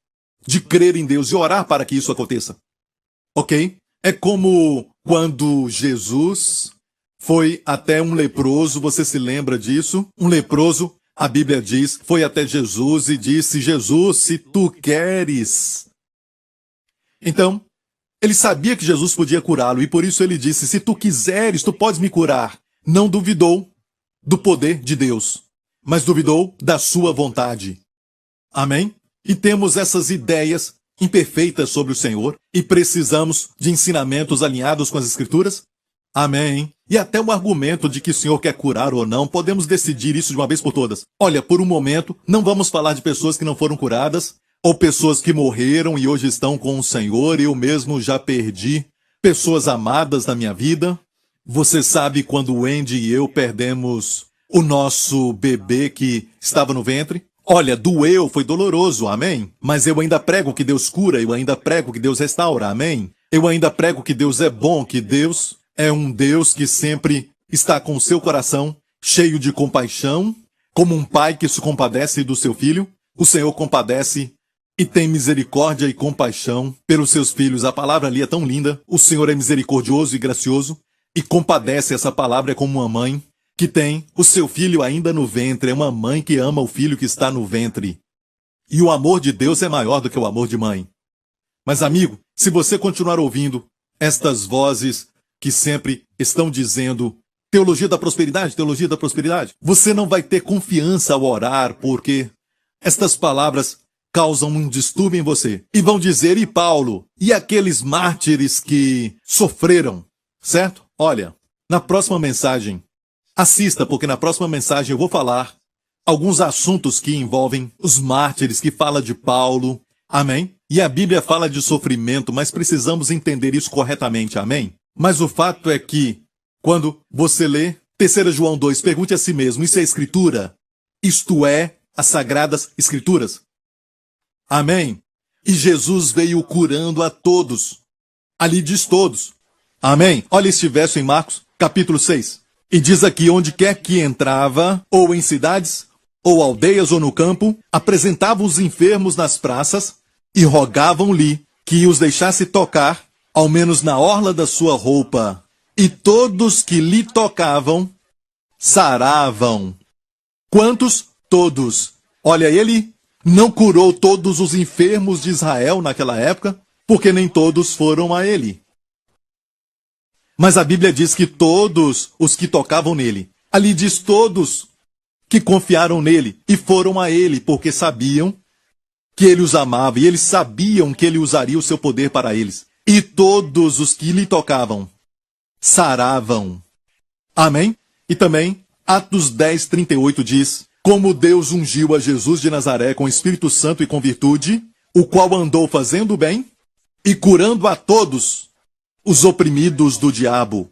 de crer em Deus e orar para que isso aconteça. Ok? É como quando Jesus foi até um leproso, você se lembra disso? Um leproso, a Bíblia diz, foi até Jesus e disse, Jesus, se tu queres. Então, ele sabia que Jesus podia curá-lo e por isso ele disse, se tu quiseres, tu podes me curar. Não duvidou do poder de Deus, mas duvidou da sua vontade. Amém? E temos essas ideias imperfeitas sobre o Senhor e precisamos de ensinamentos alinhados com as Escrituras? Amém. E até o argumento de que o Senhor quer curar ou não, podemos decidir isso de uma vez por todas. Olha, por um momento, não vamos falar de pessoas que não foram curadas, ou pessoas que morreram e hoje estão com o Senhor. Eu mesmo já perdi pessoas amadas na minha vida. Você sabe quando o Andy e eu perdemos o nosso bebê que estava no ventre? Olha, doeu, foi doloroso, amém? Mas eu ainda prego que Deus cura, eu ainda prego que Deus restaura, amém? Eu ainda prego que Deus é bom, que Deus é um Deus que sempre está com o seu coração cheio de compaixão, como um pai que se compadece do seu filho. O Senhor compadece e tem misericórdia e compaixão pelos seus filhos. A palavra ali é tão linda. O Senhor é misericordioso e gracioso e compadece. Essa palavra é como uma mãe que tem o seu filho ainda no ventre. É uma mãe que ama o filho que está no ventre. E o amor de Deus é maior do que o amor de mãe. Mas, amigo, se você continuar ouvindo estas vozes que sempre estão dizendo teologia da prosperidade, você não vai ter confiança ao orar, porque estas palavras causam um distúrbio em você. E vão dizer, e Paulo? E aqueles mártires que sofreram? Certo? Olha, na próxima mensagem, assista, porque na próxima mensagem eu vou falar alguns assuntos que envolvem os mártires, que fala de Paulo. Amém? E a Bíblia fala de sofrimento, mas precisamos entender isso corretamente. Amém? Mas o fato é que, quando você lê 3 João 2, pergunte a si mesmo, isso é Escritura? Isto é, as Sagradas Escrituras? Amém? E Jesus veio curando a todos. Ali diz todos. Amém? Olha este verso em Marcos, capítulo 6. E diz aqui, onde quer que entrava, ou em cidades, ou aldeias, ou no campo, apresentava os enfermos nas praças e rogavam-lhe que os deixasse tocar, ao menos na orla da sua roupa. E todos que lhe tocavam, saravam. Quantos? Todos. Olha, ele não curou todos os enfermos de Israel naquela época, porque nem todos foram a ele. Mas a Bíblia diz que todos os que tocavam nele, ali diz todos que confiaram nele e foram a ele, porque sabiam que ele os amava e eles sabiam que ele usaria o seu poder para eles. E todos os que lhe tocavam saravam. Amém? E também, Atos 10, 38 diz, como Deus ungiu a Jesus de Nazaré com Espírito Santo e com virtude, o qual andou fazendo o bem e curando a todos os oprimidos do diabo.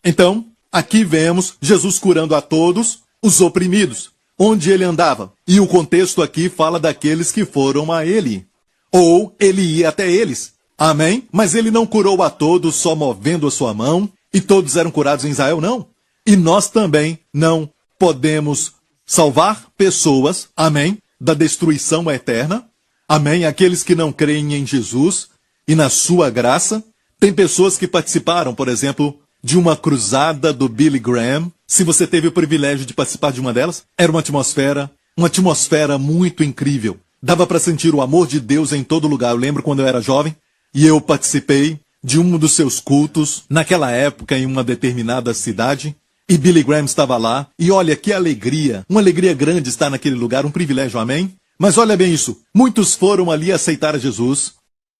Então, aqui vemos Jesus curando a todos os oprimidos, onde ele andava. E o contexto aqui fala daqueles que foram a ele. Ou ele ia até eles. Amém? Mas ele não curou a todos só movendo a sua mão, e todos eram curados em Israel, não. E nós também não podemos salvar pessoas, amém, da destruição eterna, amém, aqueles que não creem em Jesus e na sua graça. Tem pessoas que participaram, por exemplo, de uma cruzada do Billy Graham. Se você teve o privilégio de participar de uma delas, era uma atmosfera muito incrível. Dava para sentir o amor de Deus em todo lugar. Eu lembro quando eu era jovem e eu participei de um dos seus cultos, naquela época em uma determinada cidade, e Billy Graham estava lá, e olha que alegria, uma alegria grande estar naquele lugar, um privilégio, amém? Mas olha bem isso, muitos foram ali aceitar a Jesus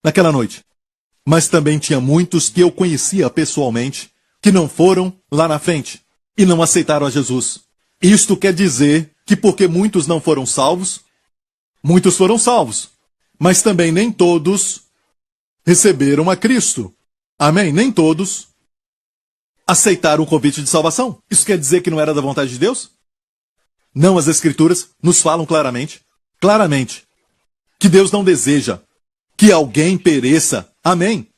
naquela noite, mas também tinha muitos que eu conhecia pessoalmente, que não foram lá na frente, e não aceitaram a Jesus. Isto quer dizer que porque muitos não foram salvos, muitos foram salvos, mas também nem todos receberam a Cristo. Amém? Nem todos aceitaram o convite de salvação. Isso quer dizer que não era da vontade de Deus? Não, as Escrituras nos falam claramente, que Deus não deseja que alguém pereça. Amém?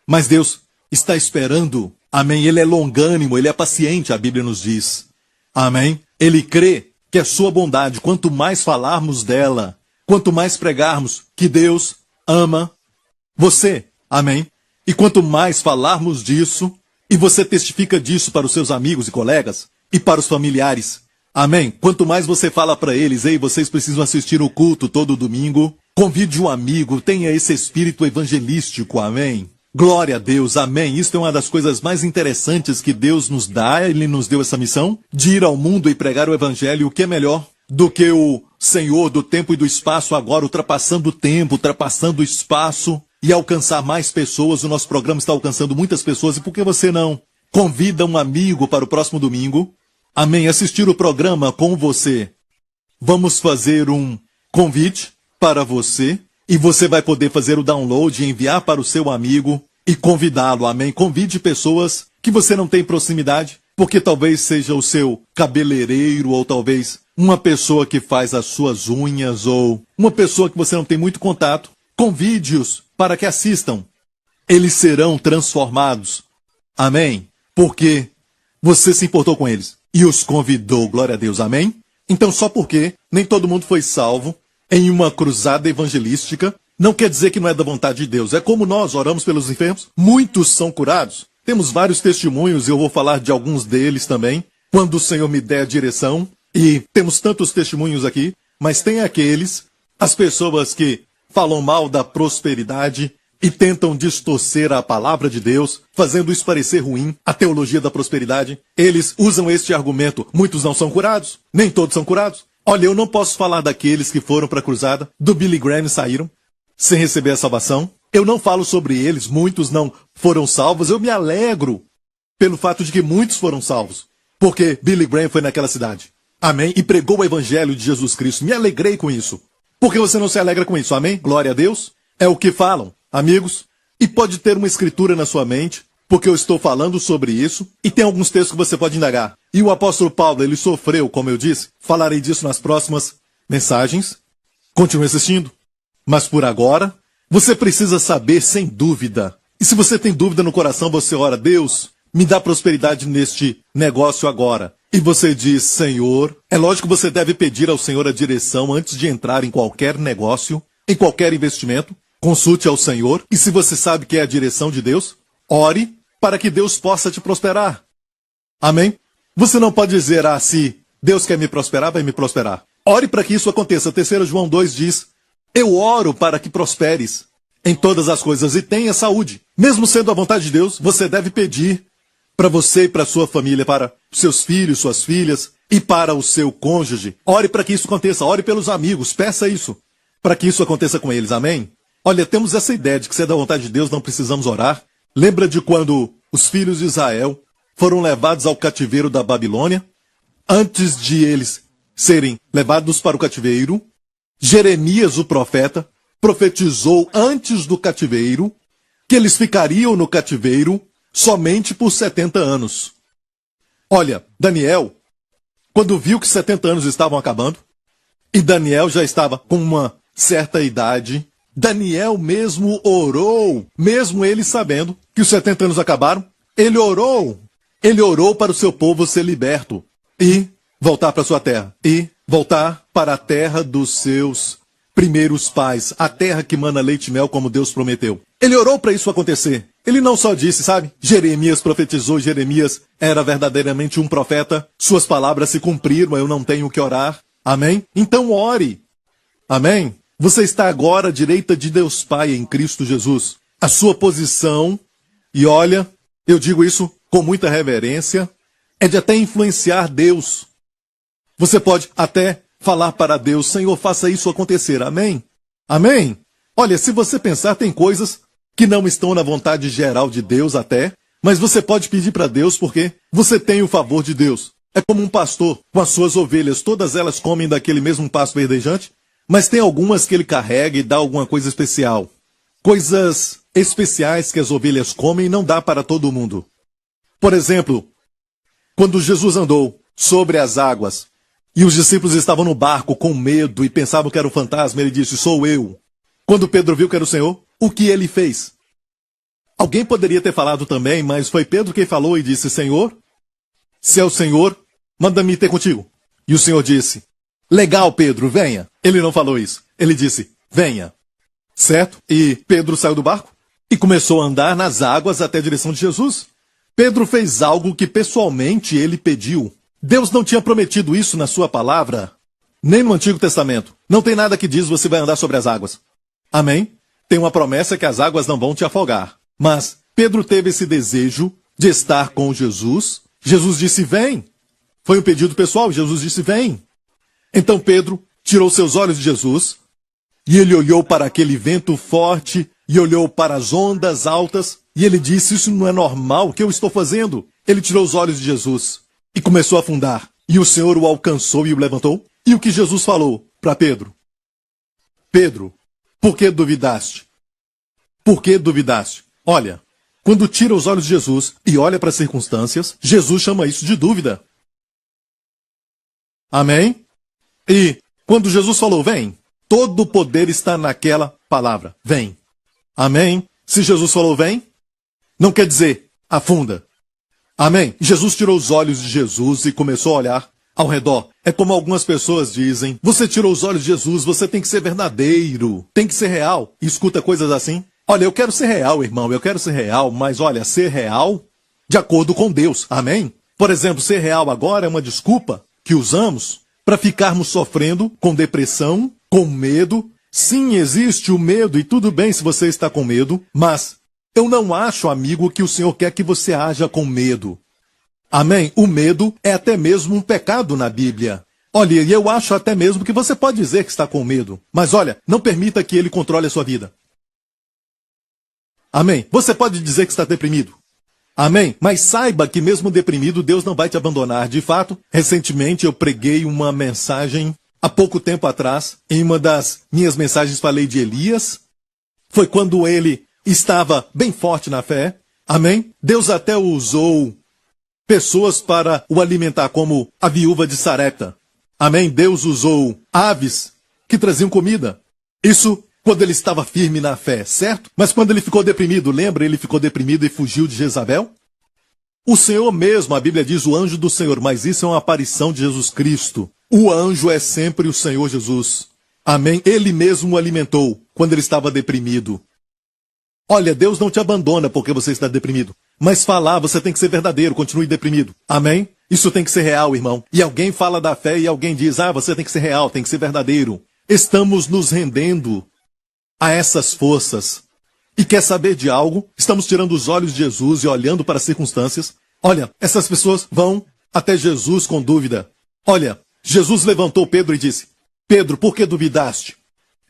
Mas Deus está esperando. Amém? Ele é longânimo, ele é paciente, a Bíblia nos diz. Amém? Ele crê que a sua bondade, quanto mais falarmos dela, quanto mais pregarmos que Deus ama você. Amém? E quanto mais falarmos disso, e você testifica disso para os seus amigos e colegas, e para os familiares. Amém? Quanto mais você fala para eles, ei, vocês precisam assistir o culto todo domingo, convide um amigo, tenha esse espírito evangelístico, amém? Glória a Deus, amém? Isso é uma das coisas mais interessantes que Deus nos dá, Ele nos deu essa missão, de ir ao mundo e pregar o evangelho, o que é melhor do que o Senhor do tempo e do espaço agora, ultrapassando o tempo, ultrapassando o espaço, e alcançar mais pessoas. O nosso programa está alcançando muitas pessoas. E por que você não convida um amigo para o próximo domingo? Amém? Assistir o programa com você. Vamos fazer um convite para você. E você vai poder fazer o download e enviar para o seu amigo e convidá-lo. Amém? Convide pessoas que você não tem proximidade. Porque talvez seja o seu cabeleireiro, ou talvez uma pessoa que faz as suas unhas, ou uma pessoa que você não tem muito contato. Convide-os para que assistam. Eles serão transformados. Amém? Porque você se importou com eles e os convidou. Glória a Deus. Amém? Então, só porque nem todo mundo foi salvo em uma cruzada evangelística, não quer dizer que não é da vontade de Deus. É como nós oramos pelos enfermos. Muitos são curados. Temos vários testemunhos e eu vou falar de alguns deles também, quando o Senhor me der a direção. E temos tantos testemunhos aqui, mas tem aqueles, as pessoas que falam mal da prosperidade e tentam distorcer a palavra de Deus, fazendo isso parecer ruim, a teologia da prosperidade. Eles usam este argumento, muitos não são curados, nem todos são curados. Olha, eu não posso falar daqueles que foram para a cruzada, do Billy Graham e saíram, sem receber a salvação. Eu não falo sobre eles, muitos não foram salvos. Eu me alegro pelo fato de que muitos foram salvos, porque Billy Graham foi naquela cidade. Amém? E pregou o evangelho de Jesus Cristo. Me alegrei com isso. Por que você não se alegra com isso? Amém? Glória a Deus. É o que falam, amigos. E pode ter uma escritura na sua mente, porque eu estou falando sobre isso. E tem alguns textos que você pode indagar. E o apóstolo Paulo, ele sofreu, como eu disse. Falarei disso nas próximas mensagens. Continue assistindo. Mas por agora, você precisa saber sem dúvida. E se você tem dúvida no coração, você ora, Deus, me dá prosperidade neste negócio agora. E você diz, Senhor, é lógico que você deve pedir ao Senhor a direção antes de entrar em qualquer negócio, em qualquer investimento. Consulte ao Senhor. E se você sabe que é a direção de Deus, ore para que Deus possa te prosperar. Amém? Você não pode dizer, se Deus quer me prosperar, vai me prosperar. Ore para que isso aconteça. 3 João 2 diz, eu oro para que prosperes em todas as coisas e tenha saúde. Mesmo sendo a vontade de Deus, você deve pedir para você e para sua família, para seus filhos, suas filhas e para o seu cônjuge. Ore para que isso aconteça, ore pelos amigos, peça isso, para que isso aconteça com eles, amém? Olha, temos essa ideia de que se é da vontade de Deus, não precisamos orar. Lembra de quando os filhos de Israel foram levados ao cativeiro da Babilônia? Antes de eles serem levados para o cativeiro, Jeremias, o profeta, profetizou antes do cativeiro que eles ficariam no cativeiro somente por 70 anos. Olha, Daniel, quando viu que 70 anos estavam acabando, e Daniel já estava com uma certa idade, Daniel mesmo orou, mesmo ele sabendo que os 70 anos acabaram. Ele orou. Ele orou para o seu povo ser liberto e voltar para sua terra. E voltar para a terra dos seus primeiros pais. A terra que mana leite e mel, como Deus prometeu. Ele orou para isso acontecer. Ele não só disse, sabe? Jeremias profetizou, Jeremias era verdadeiramente um profeta. Suas palavras se cumpriram, eu não tenho que orar. Amém? Então ore. Amém? Você está agora à direita de Deus Pai em Cristo Jesus. A sua posição, e olha, eu digo isso com muita reverência, é de até influenciar Deus. Você pode até falar para Deus, Senhor, faça isso acontecer. Amém? Amém? Olha, se você pensar, tem coisas que não estão na vontade geral de Deus até, mas você pode pedir para Deus porque você tem o favor de Deus. É como um pastor com as suas ovelhas, todas elas comem daquele mesmo pasto verdejante, mas tem algumas que ele carrega e dá alguma coisa especial. Coisas especiais que as ovelhas comem não dá para todo mundo. Por exemplo, quando Jesus andou sobre as águas e os discípulos estavam no barco com medo e pensavam que era um fantasma, ele disse, sou eu. Quando Pedro viu que era o Senhor, o que ele fez? Alguém poderia ter falado também, mas foi Pedro quem falou e disse, Senhor, se é o Senhor, manda-me ter contigo. E o Senhor disse, legal, Pedro, venha. Ele não falou isso. Ele disse, venha. Certo? E Pedro saiu do barco e começou a andar nas águas até a direção de Jesus. Pedro fez algo que pessoalmente ele pediu. Deus não tinha prometido isso na sua palavra, nem no Antigo Testamento. Não tem nada que diz você vai andar sobre as águas. Amém? Tem uma promessa que as águas não vão te afogar. Mas Pedro teve esse desejo de estar com Jesus. Jesus disse, vem. Foi um pedido pessoal, Jesus disse, vem. Então Pedro tirou seus olhos de Jesus e ele olhou para aquele vento forte e olhou para as ondas altas e ele disse, isso não é normal, o que eu estou fazendo? Ele tirou os olhos de Jesus e começou a afundar. E o Senhor o alcançou e o levantou. E o que Jesus falou para Pedro? Pedro, por que duvidaste? Por que duvidaste? Olha, quando tira os olhos de Jesus e olha para as circunstâncias, Jesus chama isso de dúvida. Amém? E quando Jesus falou, vem, todo o poder está naquela palavra, vem. Amém? Se Jesus falou, vem, não quer dizer, afunda. Amém? Jesus tirou os olhos de Jesus e começou a olhar ao redor. É como algumas pessoas dizem, você tirou os olhos de Jesus, você tem que ser verdadeiro, tem que ser real. E escuta coisas assim. Olha, eu quero ser real, irmão, eu quero ser real, mas olha, ser real de acordo com Deus. Amém? Por exemplo, ser real agora é uma desculpa que usamos para ficarmos sofrendo com depressão, com medo. Sim, existe o medo e tudo bem se você está com medo, mas eu não acho, amigo, que o Senhor quer que você haja com medo. Amém? O medo é até mesmo um pecado na Bíblia. Olha, e eu acho até mesmo que você pode dizer que está com medo, mas olha, não permita que ele controle a sua vida. Amém? Você pode dizer que está deprimido. Amém? Mas saiba que mesmo deprimido, Deus não vai te abandonar. De fato, recentemente eu preguei uma mensagem, há pouco tempo atrás, em uma das minhas mensagens falei de Elias. Foi quando ele estava bem forte na fé. Amém? Deus até usou pessoas para o alimentar, como a viúva de Sarepta. Amém? Deus usou aves que traziam comida. Isso quando ele estava firme na fé, certo? Mas quando ele ficou deprimido, lembra? Ele ficou deprimido e fugiu de Jezabel? O Senhor mesmo, a Bíblia diz o anjo do Senhor, mas isso é uma aparição de Jesus Cristo. O anjo é sempre o Senhor Jesus. Amém? Ele mesmo o alimentou quando ele estava deprimido. Olha, Deus não te abandona porque você está deprimido. Mas falar, você tem que ser verdadeiro, continue deprimido. Amém? Isso tem que ser real, irmão. E alguém fala da fé e alguém diz, você tem que ser real, tem que ser verdadeiro. Estamos nos rendendo a essas forças. E quer saber de algo? Estamos tirando os olhos de Jesus e olhando para as circunstâncias. Olha, essas pessoas vão até Jesus com dúvida. Olha, Jesus levantou Pedro e disse, Pedro, por que duvidaste?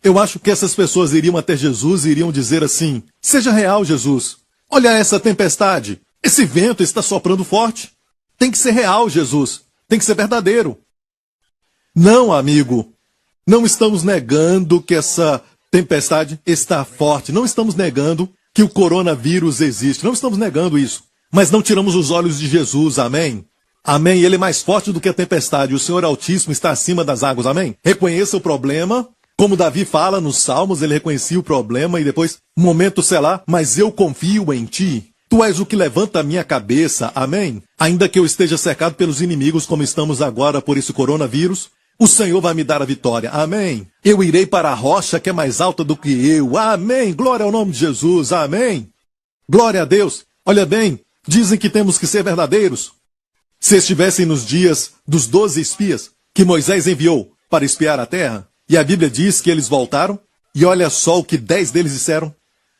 Eu acho que essas pessoas iriam até Jesus e iriam dizer assim, seja real, Jesus. Olha essa tempestade. Esse vento está soprando forte. Tem que ser real, Jesus. Tem que ser verdadeiro. Não, amigo. Não estamos negando que essa tempestade está forte. Não estamos negando que o coronavírus existe. Não estamos negando isso. Mas não tiramos os olhos de Jesus. Amém? Amém. Ele é mais forte do que a tempestade. O Senhor Altíssimo está acima das águas. Amém? Reconheça o problema Como Davi fala nos Salmos, ele reconhecia o problema e depois, momento selá, mas eu confio em ti. Tu és o que levanta a minha cabeça, amém? Ainda que eu esteja cercado pelos inimigos como estamos agora por esse coronavírus, o Senhor vai me dar a vitória, amém? Eu irei para a rocha que é mais alta do que eu, amém? Glória ao nome de Jesus, amém? Glória a Deus. Olha bem, dizem que temos que ser verdadeiros. Se estivessem nos dias dos 12 espias que Moisés enviou para espiar a terra, e a Bíblia diz que eles voltaram, e olha só o que 10 deles disseram,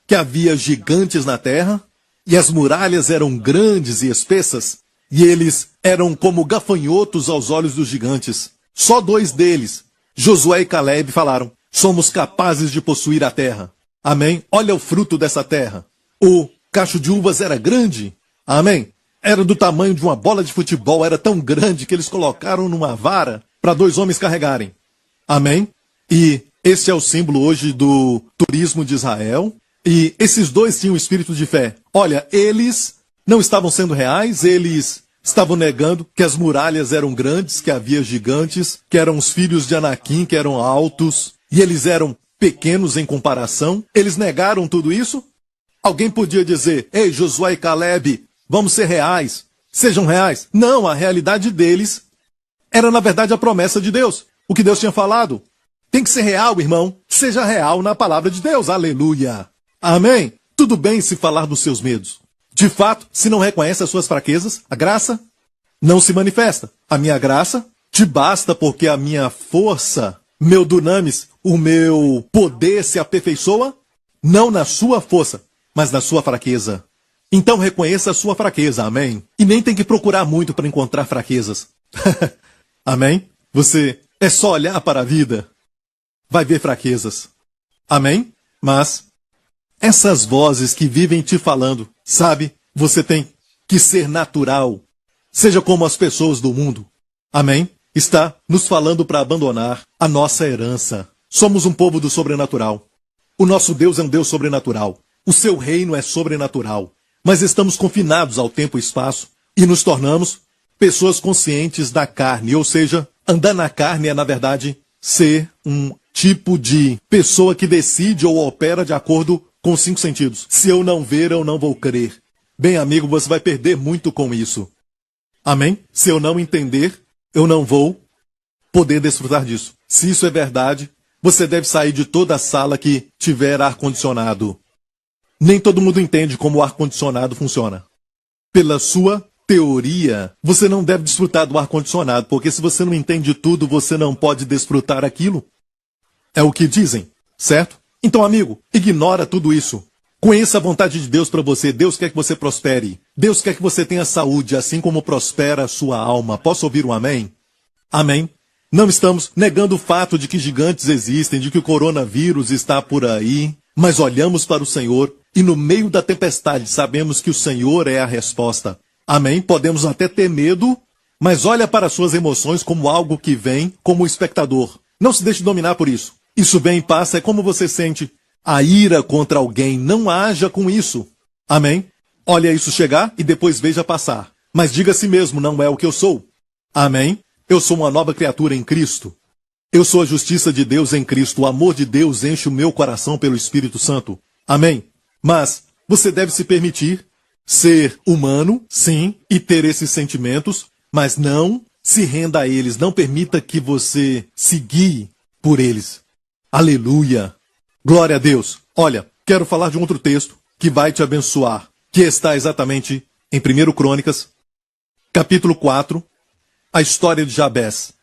que havia gigantes na terra, e as muralhas eram grandes e espessas, e eles eram como gafanhotos aos olhos dos gigantes. Só 2 deles, Josué e Caleb, falaram, somos capazes de possuir a terra. Amém? Olha o fruto dessa terra. O cacho de uvas era grande. Amém? Era do tamanho de uma bola de futebol, era tão grande que eles colocaram numa vara para 2 homens carregarem. Amém? E esse é o símbolo hoje do turismo de Israel. E esses 2 tinham espírito de fé. Olha, eles não estavam sendo reais, eles estavam negando que as muralhas eram grandes, que havia gigantes, que eram os filhos de Anaquim, que eram altos, e eles eram pequenos em comparação. Eles negaram tudo isso? Alguém podia dizer, ei, Josué e Caleb, vamos ser reais, sejam reais. Não, a realidade deles era, na verdade, a promessa de Deus. O que Deus tinha falado. Tem que ser real, irmão. Seja real na palavra de Deus. Aleluia. Amém? Tudo bem se falar dos seus medos. De fato, se não reconhece as suas fraquezas, a graça não se manifesta. A minha graça te basta porque a minha força, meu dunamis, o meu poder se aperfeiçoa, não na sua força, mas na sua fraqueza. Então reconheça a sua fraqueza, amém? E nem tem que procurar muito para encontrar fraquezas. Amém? Você é só olhar para a vida, vai ver fraquezas. Amém? Mas essas vozes que vivem te falando, sabe? Você tem que ser natural. Seja como as pessoas do mundo. Amém? Está nos falando para abandonar a nossa herança. Somos um povo do sobrenatural. O nosso Deus é um Deus sobrenatural. O seu reino é sobrenatural. Mas estamos confinados ao tempo e espaço e nos tornamos pessoas conscientes da carne. Ou seja, andar na carne é, na verdade, ser um tipo de pessoa que decide ou opera de acordo com os 5 sentidos. Se eu não ver, eu não vou crer. Bem, amigo, você vai perder muito com isso. Amém? Se eu não entender, eu não vou poder desfrutar disso. Se isso é verdade, você deve sair de toda a sala que tiver ar-condicionado. Nem todo mundo entende como o ar-condicionado funciona. Pela sua teoria, você não deve desfrutar do ar-condicionado, porque se você não entende tudo, você não pode desfrutar aquilo. É o que dizem, certo? Então, amigo, ignora tudo isso. Conheça a vontade de Deus para você. Deus quer que você prospere. Deus quer que você tenha saúde, assim como prospera a sua alma. Posso ouvir um amém? Amém. Não estamos negando o fato de que gigantes existem, de que o coronavírus está por aí, mas olhamos para o Senhor e no meio da tempestade sabemos que o Senhor é a resposta. Amém? Podemos até ter medo, mas olha para suas emoções como algo que vem como espectador. Não se deixe dominar por isso. Isso vem e passa, é como você sente a ira contra alguém. Não haja com isso. Amém? Olha isso chegar e depois veja passar. Mas diga a si mesmo, não é o que eu sou. Amém? Eu sou uma nova criatura em Cristo. Eu sou a justiça de Deus em Cristo. O amor de Deus enche o meu coração pelo Espírito Santo. Amém? Mas você deve se permitir ser humano, sim, e ter esses sentimentos, mas não se renda a eles. Não permita que você se guie por eles. Aleluia! Glória a Deus! Olha, quero falar de um outro texto que vai te abençoar, que está exatamente em 1 Crônicas, capítulo 4, a história de Jabés.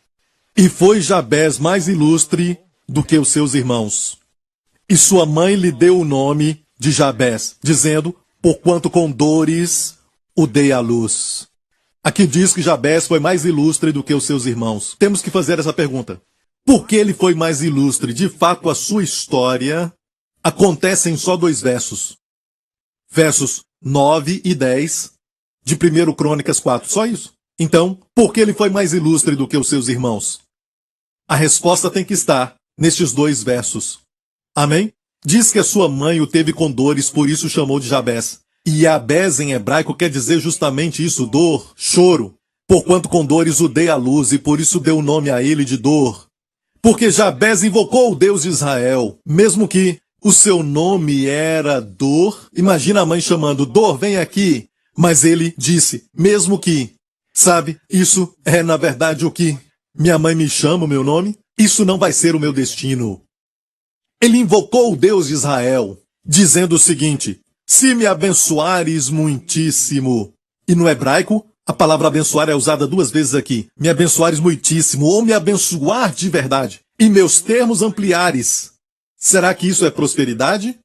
E foi Jabés mais ilustre do que os seus irmãos. E sua mãe lhe deu o nome de Jabés, dizendo, porquanto com dores o dei à luz. Aqui diz que Jabés foi mais ilustre do que os seus irmãos. Temos que fazer essa pergunta. Por que ele foi mais ilustre? De fato, a sua história acontece em só 2 versos. Versos 9 e 10 de 1 Crônicas 4. Só isso. Então, por que ele foi mais ilustre do que os seus irmãos? A resposta tem que estar nestes 2 versos. Amém? Diz que a sua mãe o teve com dores, por isso chamou de Jabés. E Jabés em hebraico quer dizer justamente isso, dor, choro. Porquanto com dores o dei à luz, e por isso deu o nome a ele de dor. Porque Jabez invocou o Deus de Israel, mesmo que o seu nome era Dor. Imagina a mãe chamando, Dor, vem aqui. Mas ele disse, mesmo que, sabe, isso é na verdade o que minha mãe me chama, o meu nome. Isso não vai ser o meu destino. Ele invocou o Deus de Israel, dizendo o seguinte, se me abençoares muitíssimo. E no hebraico, a palavra abençoar é usada 2 vezes aqui. Me abençoares muitíssimo, ou me abençoar de verdade. E meus termos ampliares. Será que isso é prosperidade?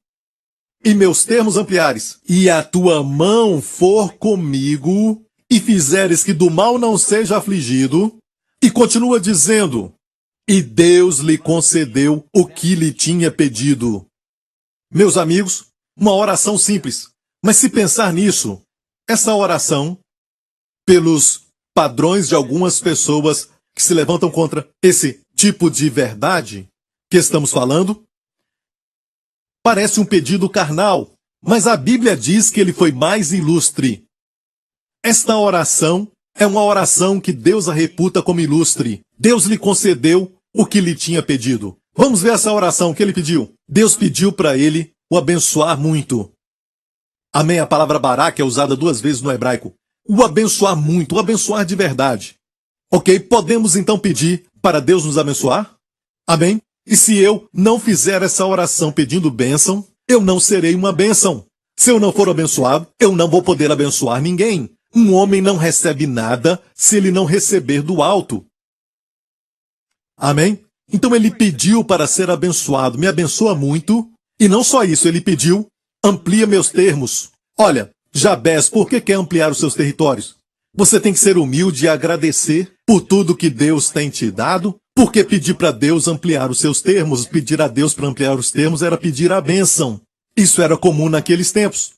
E meus termos ampliares. E a tua mão for comigo, e fizeres que do mal não seja afligido. E continua dizendo, e Deus lhe concedeu o que lhe tinha pedido. Meus amigos, uma oração simples. Mas se pensar nisso, essa oração, pelos padrões de algumas pessoas que se levantam contra esse tipo de verdade que estamos falando, parece um pedido carnal, mas a Bíblia diz que ele foi mais ilustre. Esta oração é uma oração que Deus a reputa como ilustre. Deus lhe concedeu o que lhe tinha pedido. Vamos ver essa oração que ele pediu. Deus pediu para ele o abençoar muito. Amém? A palavra barak é usada 2 vezes no hebraico. O abençoar muito, o abençoar de verdade. Ok? Podemos então pedir para Deus nos abençoar? Amém? E se eu não fizer essa oração pedindo bênção, eu não serei uma bênção. Se eu não for abençoado, eu não vou poder abençoar ninguém. Um homem não recebe nada se ele não receber do alto. Amém? Então ele pediu para ser abençoado. Me abençoa muito. E não só isso, ele pediu, amplia meus termos. Olha, Jabez, por que quer ampliar os seus territórios? Você tem que ser humilde e agradecer por tudo que Deus tem te dado. Porque pedir para Deus ampliar os seus termos, pedir a Deus para ampliar os termos, era pedir a bênção. Isso era comum naqueles tempos.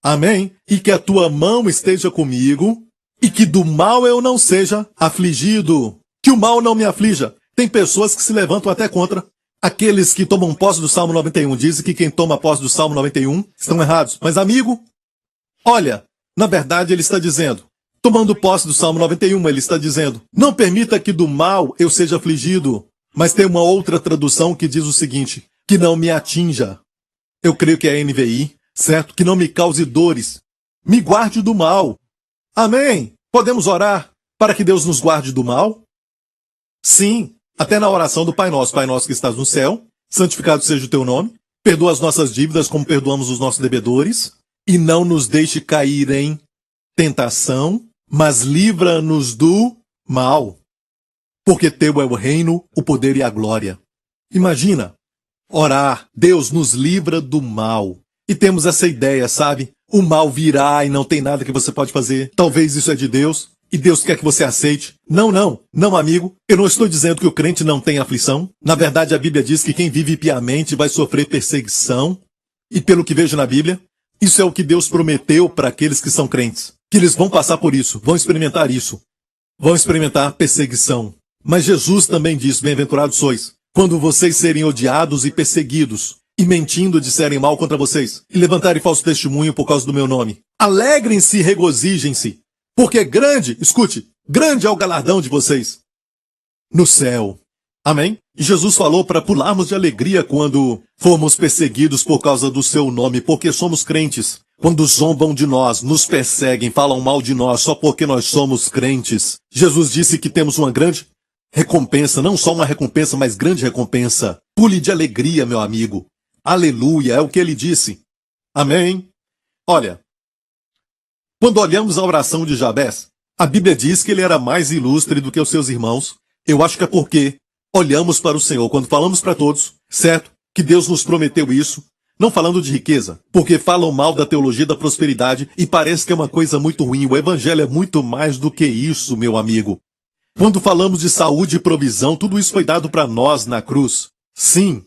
Amém? E que a tua mão esteja comigo, e que do mal eu não seja afligido. Que o mal não me aflija. Tem pessoas que se levantam até contra aqueles que tomam posse do Salmo 91. Dizem que quem toma posse do Salmo 91 estão errados. Mas amigo, olha, na verdade ele está dizendo, tomando posse do Salmo 91, ele está dizendo, não permita que do mal eu seja afligido. Mas tem uma outra tradução que diz o seguinte, que não me atinja. Eu creio que é a NVI, certo? Que não me cause dores. Me guarde do mal. Amém? Podemos orar para que Deus nos guarde do mal? Sim, até na oração do Pai Nosso que estás no céu, santificado seja o teu nome, perdoa as nossas dívidas como perdoamos os nossos devedores, e não nos deixe cair em tentação, mas livra-nos do mal. Porque teu é o reino, o poder e a glória. Imagina, orar, Deus nos livra do mal. E temos essa ideia, sabe? O mal virá e não tem nada que você pode fazer. Talvez isso é de Deus, e Deus quer que você aceite. Não, amigo. Eu não estou dizendo que o crente não tem aflição. Na verdade, a Bíblia diz que quem vive piamente vai sofrer perseguição. E pelo que vejo na Bíblia, isso é o que Deus prometeu para aqueles que são crentes. Que eles vão passar por isso, vão experimentar isso. Vão experimentar perseguição. Mas Jesus também diz, bem-aventurados sois, quando vocês serem odiados e perseguidos, e mentindo disserem mal contra vocês, e levantarem falso testemunho por causa do meu nome. Alegrem-se e regozijem-se, porque grande é o galardão de vocês no céu. Amém? E Jesus falou para pularmos de alegria quando formos perseguidos por causa do seu nome, porque somos crentes. Quando zombam de nós, nos perseguem, falam mal de nós só porque nós somos crentes. Jesus disse que temos uma grande recompensa, não só uma recompensa, mas grande recompensa. Pule de alegria, meu amigo. Aleluia, é o que ele disse. Amém? Olha, quando olhamos a oração de Jabez, a Bíblia diz que ele era mais ilustre do que os seus irmãos. Eu acho que é porque olhamos para o Senhor, quando falamos para todos, certo? Que Deus nos prometeu isso, não falando de riqueza, porque falam mal da teologia da prosperidade e parece que é uma coisa muito ruim. O evangelho é muito mais do que isso, meu amigo. Quando falamos de saúde e provisão, tudo isso foi dado para nós na cruz. Sim,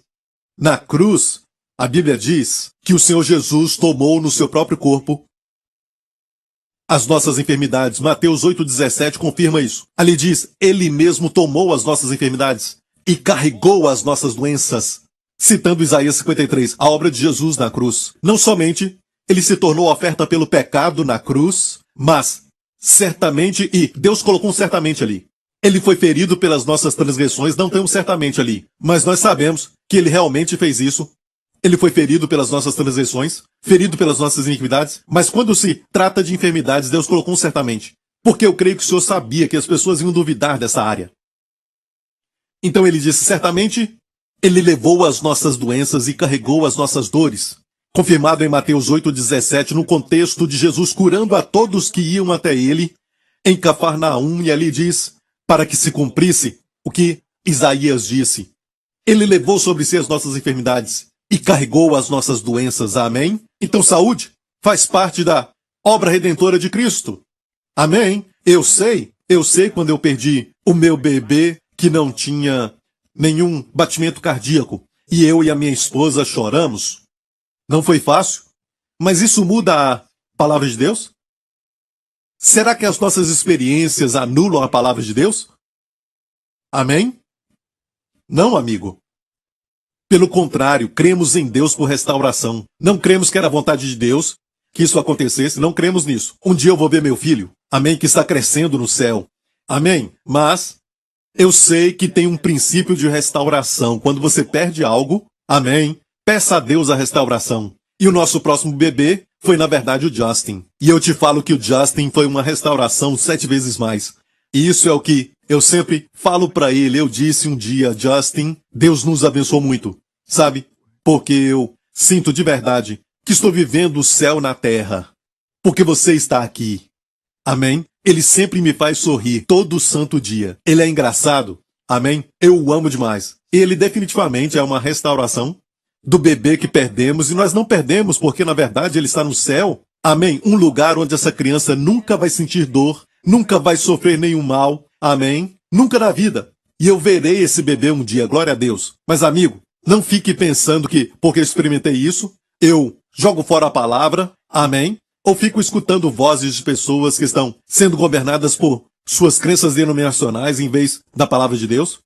na cruz, a Bíblia diz que o Senhor Jesus tomou no seu próprio corpo as nossas enfermidades. Mateus 8,17 confirma isso. Ali diz, ele mesmo tomou as nossas enfermidades e carregou as nossas doenças. Citando Isaías 53, a obra de Jesus na cruz. Não somente ele se tornou oferta pelo pecado na cruz, mas certamente, e Deus colocou um certamente ali, Ele foi ferido pelas nossas transgressões, não temos certamente ali, mas nós sabemos que ele realmente fez isso. Ele foi ferido pelas nossas transgressões, ferido pelas nossas iniquidades, mas quando se trata de enfermidades, Deus colocou um certamente, porque eu creio que o Senhor sabia que as pessoas iam duvidar dessa área. Então ele disse, certamente, ele levou as nossas doenças e carregou as nossas dores. Confirmado em Mateus 8,17, no contexto de Jesus curando a todos que iam até ele, em Cafarnaum, e ali diz, para que se cumprisse o que Isaías disse. Ele levou sobre si as nossas enfermidades e carregou as nossas doenças. Amém? Então saúde faz parte da obra redentora de Cristo. Amém? Eu sei quando eu perdi o meu bebê que não tinha nenhum batimento cardíaco e eu e a minha esposa choramos. Não foi fácil, mas isso muda a palavra de Deus? Será que as nossas experiências anulam a palavra de Deus? Amém? Não, amigo. Pelo contrário, cremos em Deus por restauração. Não cremos que era vontade de Deus que isso acontecesse. Não cremos nisso. Um dia eu vou ver meu filho, amém, que está crescendo no céu. Amém? Mas eu sei que tem um princípio de restauração. Quando você perde algo, amém, peça a Deus a restauração. E o nosso próximo bebê foi, na verdade, o Justin. E eu te falo que o Justin foi uma restauração 7 vezes mais. E isso é o que eu sempre falo pra ele. Eu disse um dia, Justin, Deus nos abençoou muito. Sabe? Porque eu sinto de verdade que estou vivendo o céu na terra. Porque você está aqui. Amém? Ele sempre me faz sorrir todo santo dia. Ele é engraçado. Amém? Eu o amo demais. Ele definitivamente é uma restauração do bebê que perdemos, e nós não perdemos porque, na verdade, ele está no céu. Amém? Um lugar onde essa criança nunca vai sentir dor, nunca vai sofrer nenhum mal. Amém? Nunca na vida. E eu verei esse bebê um dia, glória a Deus. Mas, amigo, não fique pensando que, porque eu experimentei isso, eu jogo fora a palavra. Amém? Ou fico escutando vozes de pessoas que estão sendo governadas por suas crenças denominacionais em vez da palavra de Deus.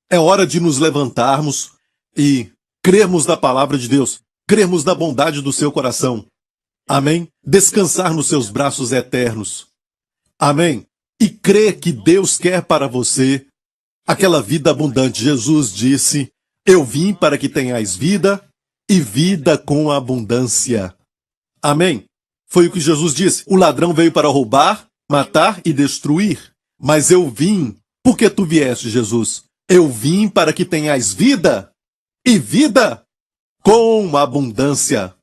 É hora de nos levantarmos e crermos na palavra de Deus, crermos na bondade do seu coração. Amém? Descansar nos seus braços eternos. Amém? E crer que Deus quer para você aquela vida abundante. Jesus disse, eu vim para que tenhais vida e vida com abundância. Amém? Foi o que Jesus disse. O ladrão veio para roubar, matar e destruir. Mas eu vim. Por que tu vieste, Jesus? Eu vim para que tenhais vida e vida com abundância.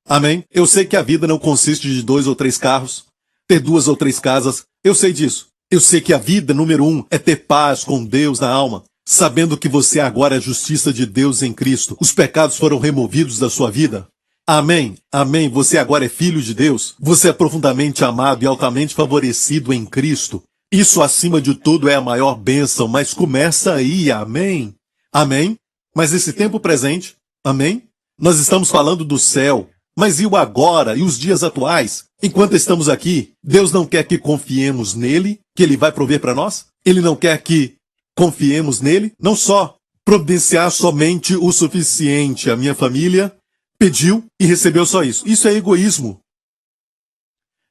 Amém? Eu sei que a vida não consiste de 2 ou 3 carros, ter 2 ou 3 casas. Eu sei disso. Eu sei que a vida, número 1, é ter paz com Deus na alma, sabendo que você agora é a justiça de Deus em Cristo. Os pecados foram removidos da sua vida. Amém? Amém. Você agora é filho de Deus. Você é profundamente amado e altamente favorecido em Cristo. Isso, acima de tudo, é a maior bênção, mas começa aí. Amém? Amém? Mas esse tempo presente, amém? Nós estamos falando do céu, mas e o agora e os dias atuais? Enquanto estamos aqui, Deus não quer que confiemos nele, que ele vai prover para nós? Ele não quer que confiemos nele? Não só providenciar somente o suficiente. A minha família pediu e recebeu só isso. Isso é egoísmo.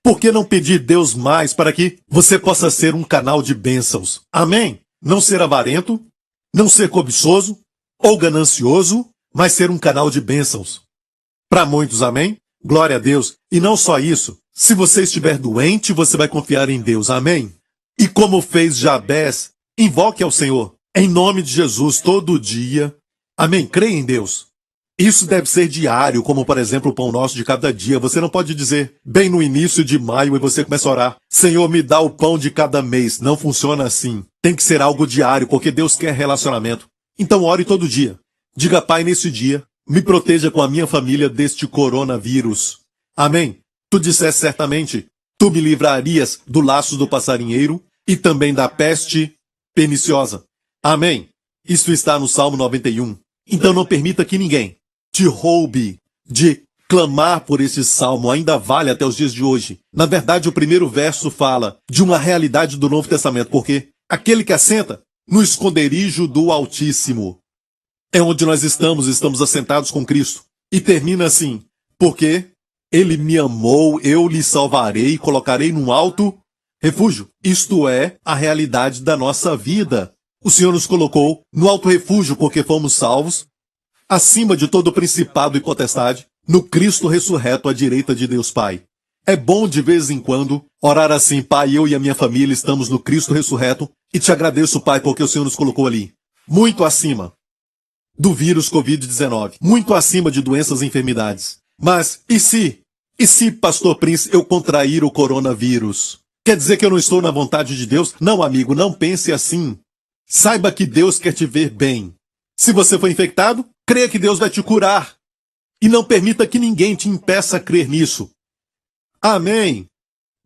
Por que não pedir Deus mais para que você possa ser um canal de bênçãos? Amém? Não ser avarento, não ser cobiçoso ou ganancioso, mas ser um canal de bênçãos. Para muitos, amém? Glória a Deus. E não só isso. Se você estiver doente, você vai confiar em Deus. Amém? E como fez Jabez, invoque ao Senhor. Em nome de Jesus, todo dia. Amém? Creia em Deus. Isso deve ser diário, como por exemplo o pão nosso de cada dia. Você não pode dizer, bem no início de maio, e você começa a orar, Senhor, me dá o pão de cada mês. Não funciona assim. Tem que ser algo diário, porque Deus quer relacionamento. Então ore todo dia. Diga, Pai, nesse dia, me proteja com a minha família deste coronavírus. Amém? Tu disseste certamente, tu me livrarias do laço do passarinheiro e também da peste perniciosa. Amém? Isso está no Salmo 91. Então não permita que ninguém te roube de clamar por esse salmo. Ainda vale até os dias de hoje. Na verdade, o primeiro verso fala de uma realidade do Novo Testamento, porque aquele que assenta no esconderijo do Altíssimo é onde nós estamos assentados com Cristo. E termina assim, porque ele me amou, eu lhe salvarei e colocarei num alto refúgio. Isto é a realidade da nossa vida. O Senhor nos colocou no alto refúgio porque fomos salvos, acima de todo principado e potestade, no Cristo ressurreto à direita de Deus Pai. É bom de vez em quando orar assim: Pai, eu e a minha família estamos no Cristo ressurreto e te agradeço, Pai, porque o Senhor nos colocou ali. Muito acima do vírus Covid-19, muito acima de doenças e enfermidades. Mas e se, Pastor Prince, eu contrair o coronavírus? Quer dizer que eu não estou na vontade de Deus? Não, amigo, não pense assim. Saiba que Deus quer te ver bem. Se você foi infectado, creia que Deus vai te curar. E não permita que ninguém te impeça a crer nisso. Amém.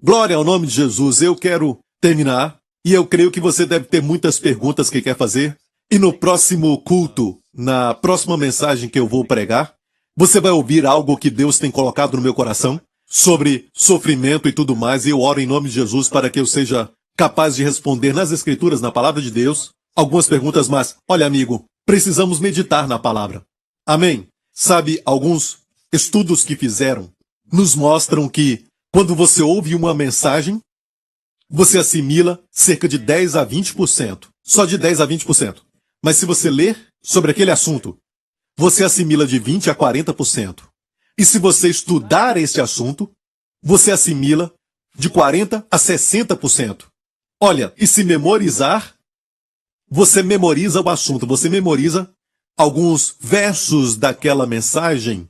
Glória ao nome de Jesus. Eu quero terminar. E eu creio que você deve ter muitas perguntas que quer fazer. E no próximo culto, na próxima mensagem que eu vou pregar, você vai ouvir algo que Deus tem colocado no meu coração sobre sofrimento e tudo mais. E eu oro em nome de Jesus para que eu seja capaz de responder nas Escrituras, na Palavra de Deus, algumas perguntas. Mas, olha, amigo, precisamos meditar na palavra. Amém? Sabe, alguns estudos que fizeram nos mostram que quando você ouve uma mensagem, você assimila cerca de 10 a 20%. Só de 10 a 20%. Mas se você ler sobre aquele assunto, você assimila de 20 a 40%. E se você estudar esse assunto, você assimila de 40 a 60%. Olha, e se memorizar, você memoriza o assunto, você memoriza alguns versos daquela mensagem,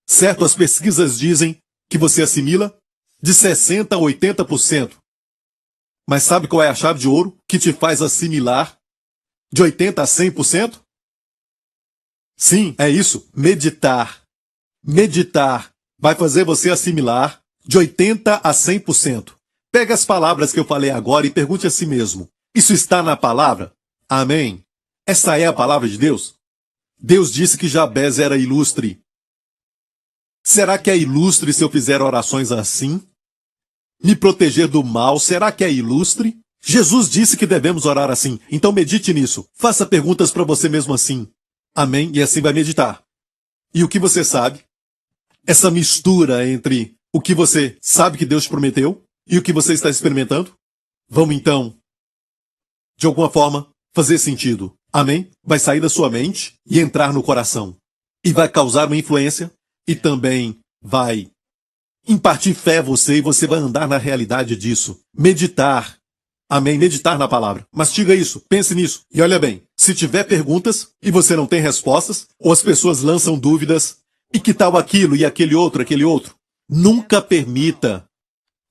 certo? As pesquisas dizem que você assimila de 60% a 80%. Mas sabe qual é a chave de ouro que te faz assimilar de 80% a 100%? Sim, é isso. Meditar. Meditar vai fazer você assimilar de 80% a 100%. Pega as palavras que eu falei agora e pergunte a si mesmo: isso está na palavra? Amém. Essa é a palavra de Deus? Deus disse que Jabez era ilustre. Será que é ilustre se eu fizer orações assim? Me proteger do mal, será que é ilustre? Jesus disse que devemos orar assim, então medite nisso. Faça perguntas para você mesmo assim. Amém? E assim vai meditar. E o que você sabe? Essa mistura entre o que você sabe que Deus te prometeu e o que você está experimentando? Vamos então, de alguma forma, fazer sentido. Amém? Vai sair da sua mente e entrar no coração. E vai causar uma influência e também vai impartir fé a você e você vai andar na realidade disso. Meditar. Amém? Meditar na palavra. Mastiga isso, pense nisso. E olha bem, se tiver perguntas e você não tem respostas, ou as pessoas lançam dúvidas, e que tal aquilo e aquele outro, nunca permita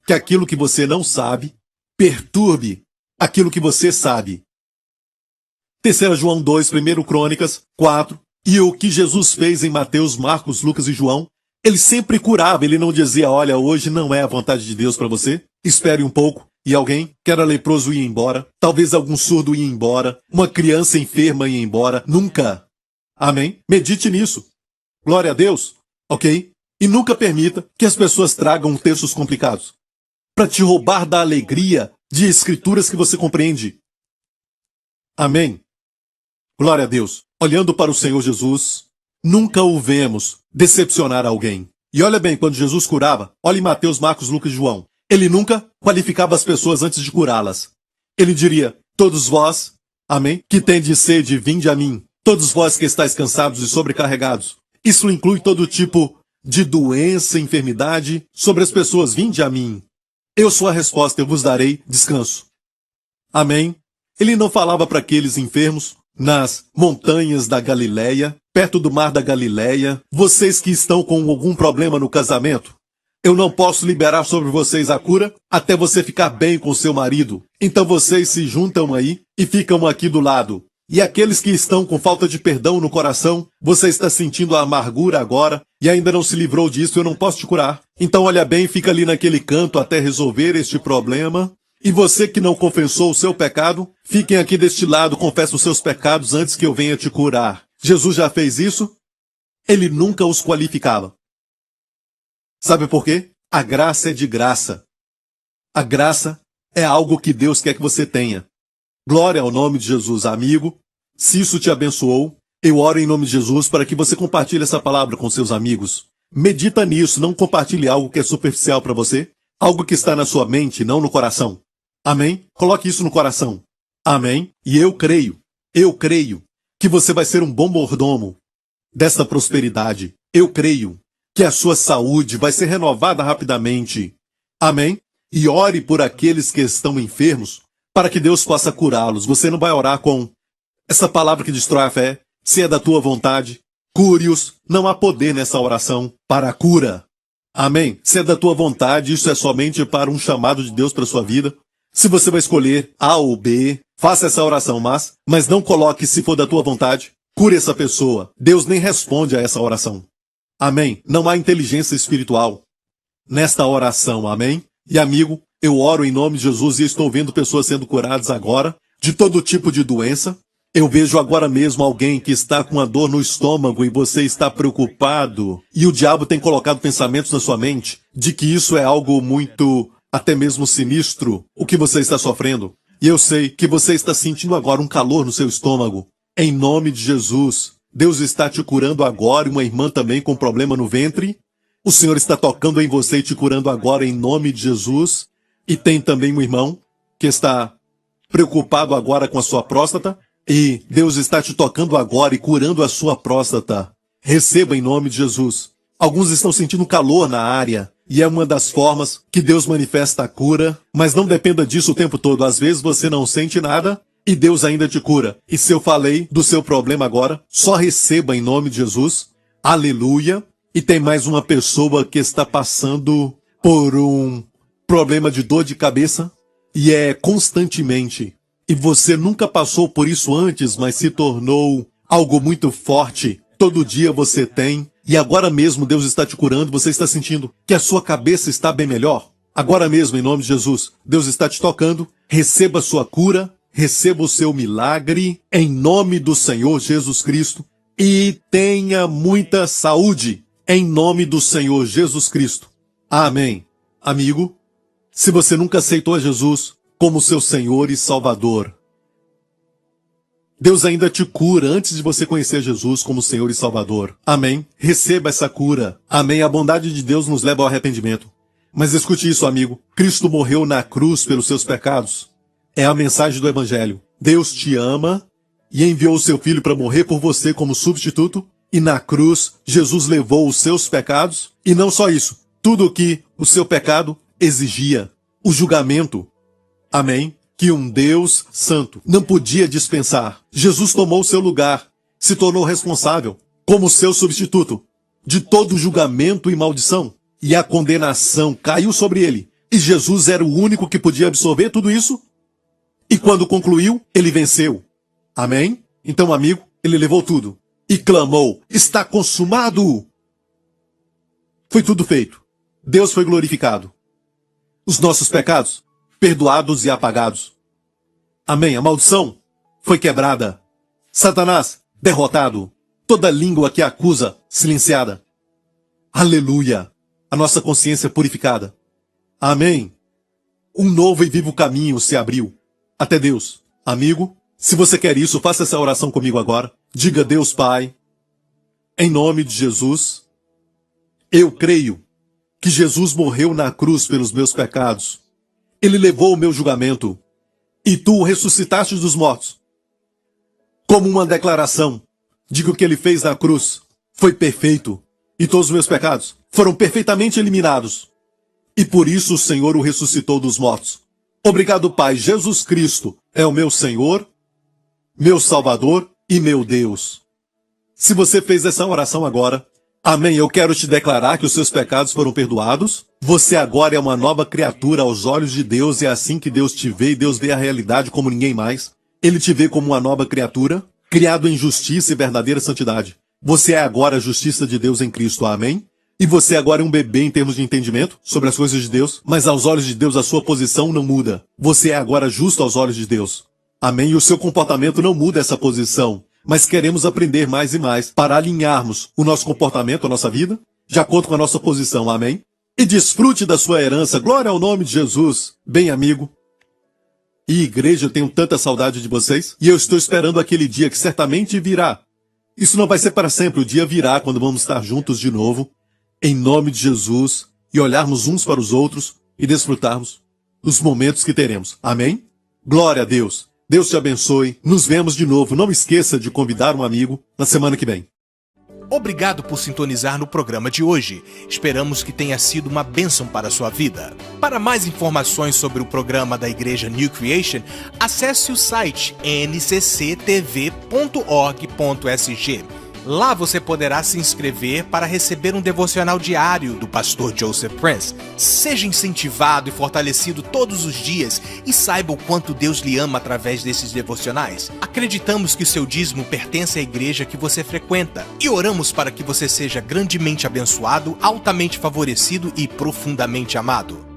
que aquilo que você não sabe perturbe aquilo que você sabe. 3 João 2, 1 Crônicas 4, e o que Jesus fez em Mateus, Marcos, Lucas e João, ele sempre curava, ele não dizia: olha, hoje não é a vontade de Deus para você, espere um pouco. E alguém que era leproso ia embora, talvez algum surdo ia embora, uma criança enferma ia embora, nunca. Amém? Medite nisso. Glória a Deus, ok? E nunca permita que as pessoas tragam textos complicados para te roubar da alegria de escrituras que você compreende. Amém? Glória a Deus. Olhando para o Senhor Jesus, nunca o vemos decepcionar alguém. E olha bem, quando Jesus curava, olha em Mateus, Marcos, Lucas e João. Ele nunca qualificava as pessoas antes de curá-las. Ele diria: todos vós, amém, que tendes sede, vinde a mim. Todos vós que estáis cansados e sobrecarregados. Isso inclui todo tipo de doença, enfermidade sobre as pessoas. Vinde a mim. Eu sou a resposta, eu vos darei descanso. Amém? Ele não falava para aqueles enfermos nas montanhas da Galileia, perto do mar da Galileia: vocês que estão com algum problema no casamento, eu não posso liberar sobre vocês a cura até você ficar bem com seu marido. Então vocês se juntam aí e ficam aqui do lado. E aqueles que estão com falta de perdão no coração, você está sentindo a amargura agora e ainda não se livrou disso, eu não posso te curar. Então olha bem, fica ali naquele canto até resolver este problema. E você que não confessou o seu pecado, fiquem aqui deste lado, confessa os seus pecados antes que eu venha te curar. Jesus já fez isso? Ele nunca os qualificava. Sabe por quê? A graça é de graça. A graça é algo que Deus quer que você tenha. Glória ao nome de Jesus, amigo. Se isso te abençoou, eu oro em nome de Jesus para que você compartilhe essa palavra com seus amigos. Medita nisso, não compartilhe algo que é superficial para você, algo que está na sua mente, não no coração. Amém? Coloque isso no coração. Amém? E eu creio que você vai ser um bom mordomo desta prosperidade. Eu creio que a sua saúde vai ser renovada rapidamente. Amém? E ore por aqueles que estão enfermos, para que Deus possa curá-los. Você não vai orar com essa palavra que destrói a fé. Se é da tua vontade, cure-os. Não há poder nessa oração para a cura. Amém? Se é da tua vontade, isso é somente para um chamado de Deus para a sua vida. Se você vai escolher A ou B, faça essa oração, mas não coloque se for da tua vontade. Cure essa pessoa. Deus nem responde a essa oração. Amém? Não há inteligência espiritual nesta oração. Amém? E amigo, eu oro em nome de Jesus e estou vendo pessoas sendo curadas agora de todo tipo de doença. Eu vejo agora mesmo alguém que está com uma dor no estômago e você está preocupado. E o diabo tem colocado pensamentos na sua mente de que isso é algo muito, até mesmo sinistro, o que você está sofrendo. E eu sei que você está sentindo agora um calor no seu estômago. Em nome de Jesus, Deus está te curando agora e uma irmã também com problema no ventre. O Senhor está tocando em você e te curando agora em nome de Jesus. E tem também um irmão que está preocupado agora com a sua próstata. E Deus está te tocando agora e curando a sua próstata. Receba em nome de Jesus. Alguns estão sentindo calor na área. E é uma das formas que Deus manifesta a cura. Mas não dependa disso o tempo todo. Às vezes você não sente nada e Deus ainda te cura. E se eu falei do seu problema agora, só receba em nome de Jesus. Aleluia. E tem mais uma pessoa que está passando por um problema de dor de cabeça. E é constantemente. E você nunca passou por isso antes, mas se tornou algo muito forte. Todo dia você tem. E agora mesmo Deus está te curando. Você está sentindo que a sua cabeça está bem melhor. Agora mesmo, em nome de Jesus, Deus está te tocando. Receba a sua cura. Receba o seu milagre. Em nome do Senhor Jesus Cristo. E tenha muita saúde. Em nome do Senhor Jesus Cristo. Amém. Amigo, se você nunca aceitou a Jesus como seu Senhor e Salvador, Deus ainda te cura antes de você conhecer Jesus como Senhor e Salvador. Amém. Receba essa cura. Amém. A bondade de Deus nos leva ao arrependimento. Mas escute isso, amigo. Cristo morreu na cruz pelos seus pecados. É a mensagem do Evangelho. Deus te ama e enviou o seu Filho para morrer por você como substituto. E na cruz, Jesus levou os seus pecados. E não só isso. Tudo o que o seu pecado exigia. O julgamento. Amém. Que um Deus santo não podia dispensar. Jesus tomou o seu lugar, se tornou responsável, como seu substituto, de todo julgamento e maldição. E a condenação caiu sobre ele. E Jesus era o único que podia absorver tudo isso. E quando concluiu, ele venceu. Amém? Então, amigo, ele levou tudo. E clamou, está consumado! Foi tudo feito. Deus foi glorificado. Os nossos pecados perdoados e apagados. Amém. A maldição foi quebrada. Satanás derrotado. Toda língua que acusa silenciada. Aleluia. A nossa consciência purificada. Amém. Um novo e vivo caminho se abriu até Deus. Amigo, se você quer isso, faça essa oração comigo agora. Diga: Deus Pai, em nome de Jesus, eu creio que Jesus morreu na cruz pelos meus pecados. Ele levou o meu julgamento. E tu o ressuscitaste dos mortos. Como uma declaração de que o que ele fez na cruz foi perfeito. E todos os meus pecados foram perfeitamente eliminados. E por isso o Senhor o ressuscitou dos mortos. Obrigado, Pai. Jesus Cristo é o meu Senhor, meu Salvador e meu Deus. Se você fez essa oração agora, amém, eu quero te declarar que os seus pecados foram perdoados. Você agora é uma nova criatura aos olhos de Deus. É assim que Deus te vê, e Deus vê a realidade como ninguém mais. Ele te vê como uma nova criatura, criado em justiça e verdadeira santidade. Você é agora a justiça de Deus em Cristo, amém? E você agora é um bebê em termos de entendimento sobre as coisas de Deus, mas aos olhos de Deus a sua posição não muda. Você é agora justo aos olhos de Deus, amém? E o seu comportamento não muda essa posição. Mas queremos aprender mais e mais para alinharmos o nosso comportamento, a nossa vida, de acordo com a nossa posição, amém? E desfrute da sua herança, glória ao nome de Jesus. Bem, amigo e igreja, eu tenho tanta saudade de vocês, e eu estou esperando aquele dia que certamente virá. Isso não vai ser para sempre, o dia virá quando vamos estar juntos de novo, em nome de Jesus, e olharmos uns para os outros e desfrutarmos os momentos que teremos. Amém? Glória a Deus. Deus te abençoe. Nos vemos de novo. Não esqueça de convidar um amigo na semana que vem. Obrigado por sintonizar no programa de hoje. Esperamos que tenha sido uma bênção para a sua vida. Para mais informações sobre o programa da Igreja New Creation, acesse o site ncctv.org.sg. Lá você poderá se inscrever para receber um devocional diário do pastor Joseph Prince. Seja incentivado e fortalecido todos os dias e saiba o quanto Deus lhe ama através desses devocionais. Acreditamos que o seu dízimo pertence à igreja que você frequenta e oramos para que você seja grandemente abençoado, altamente favorecido e profundamente amado.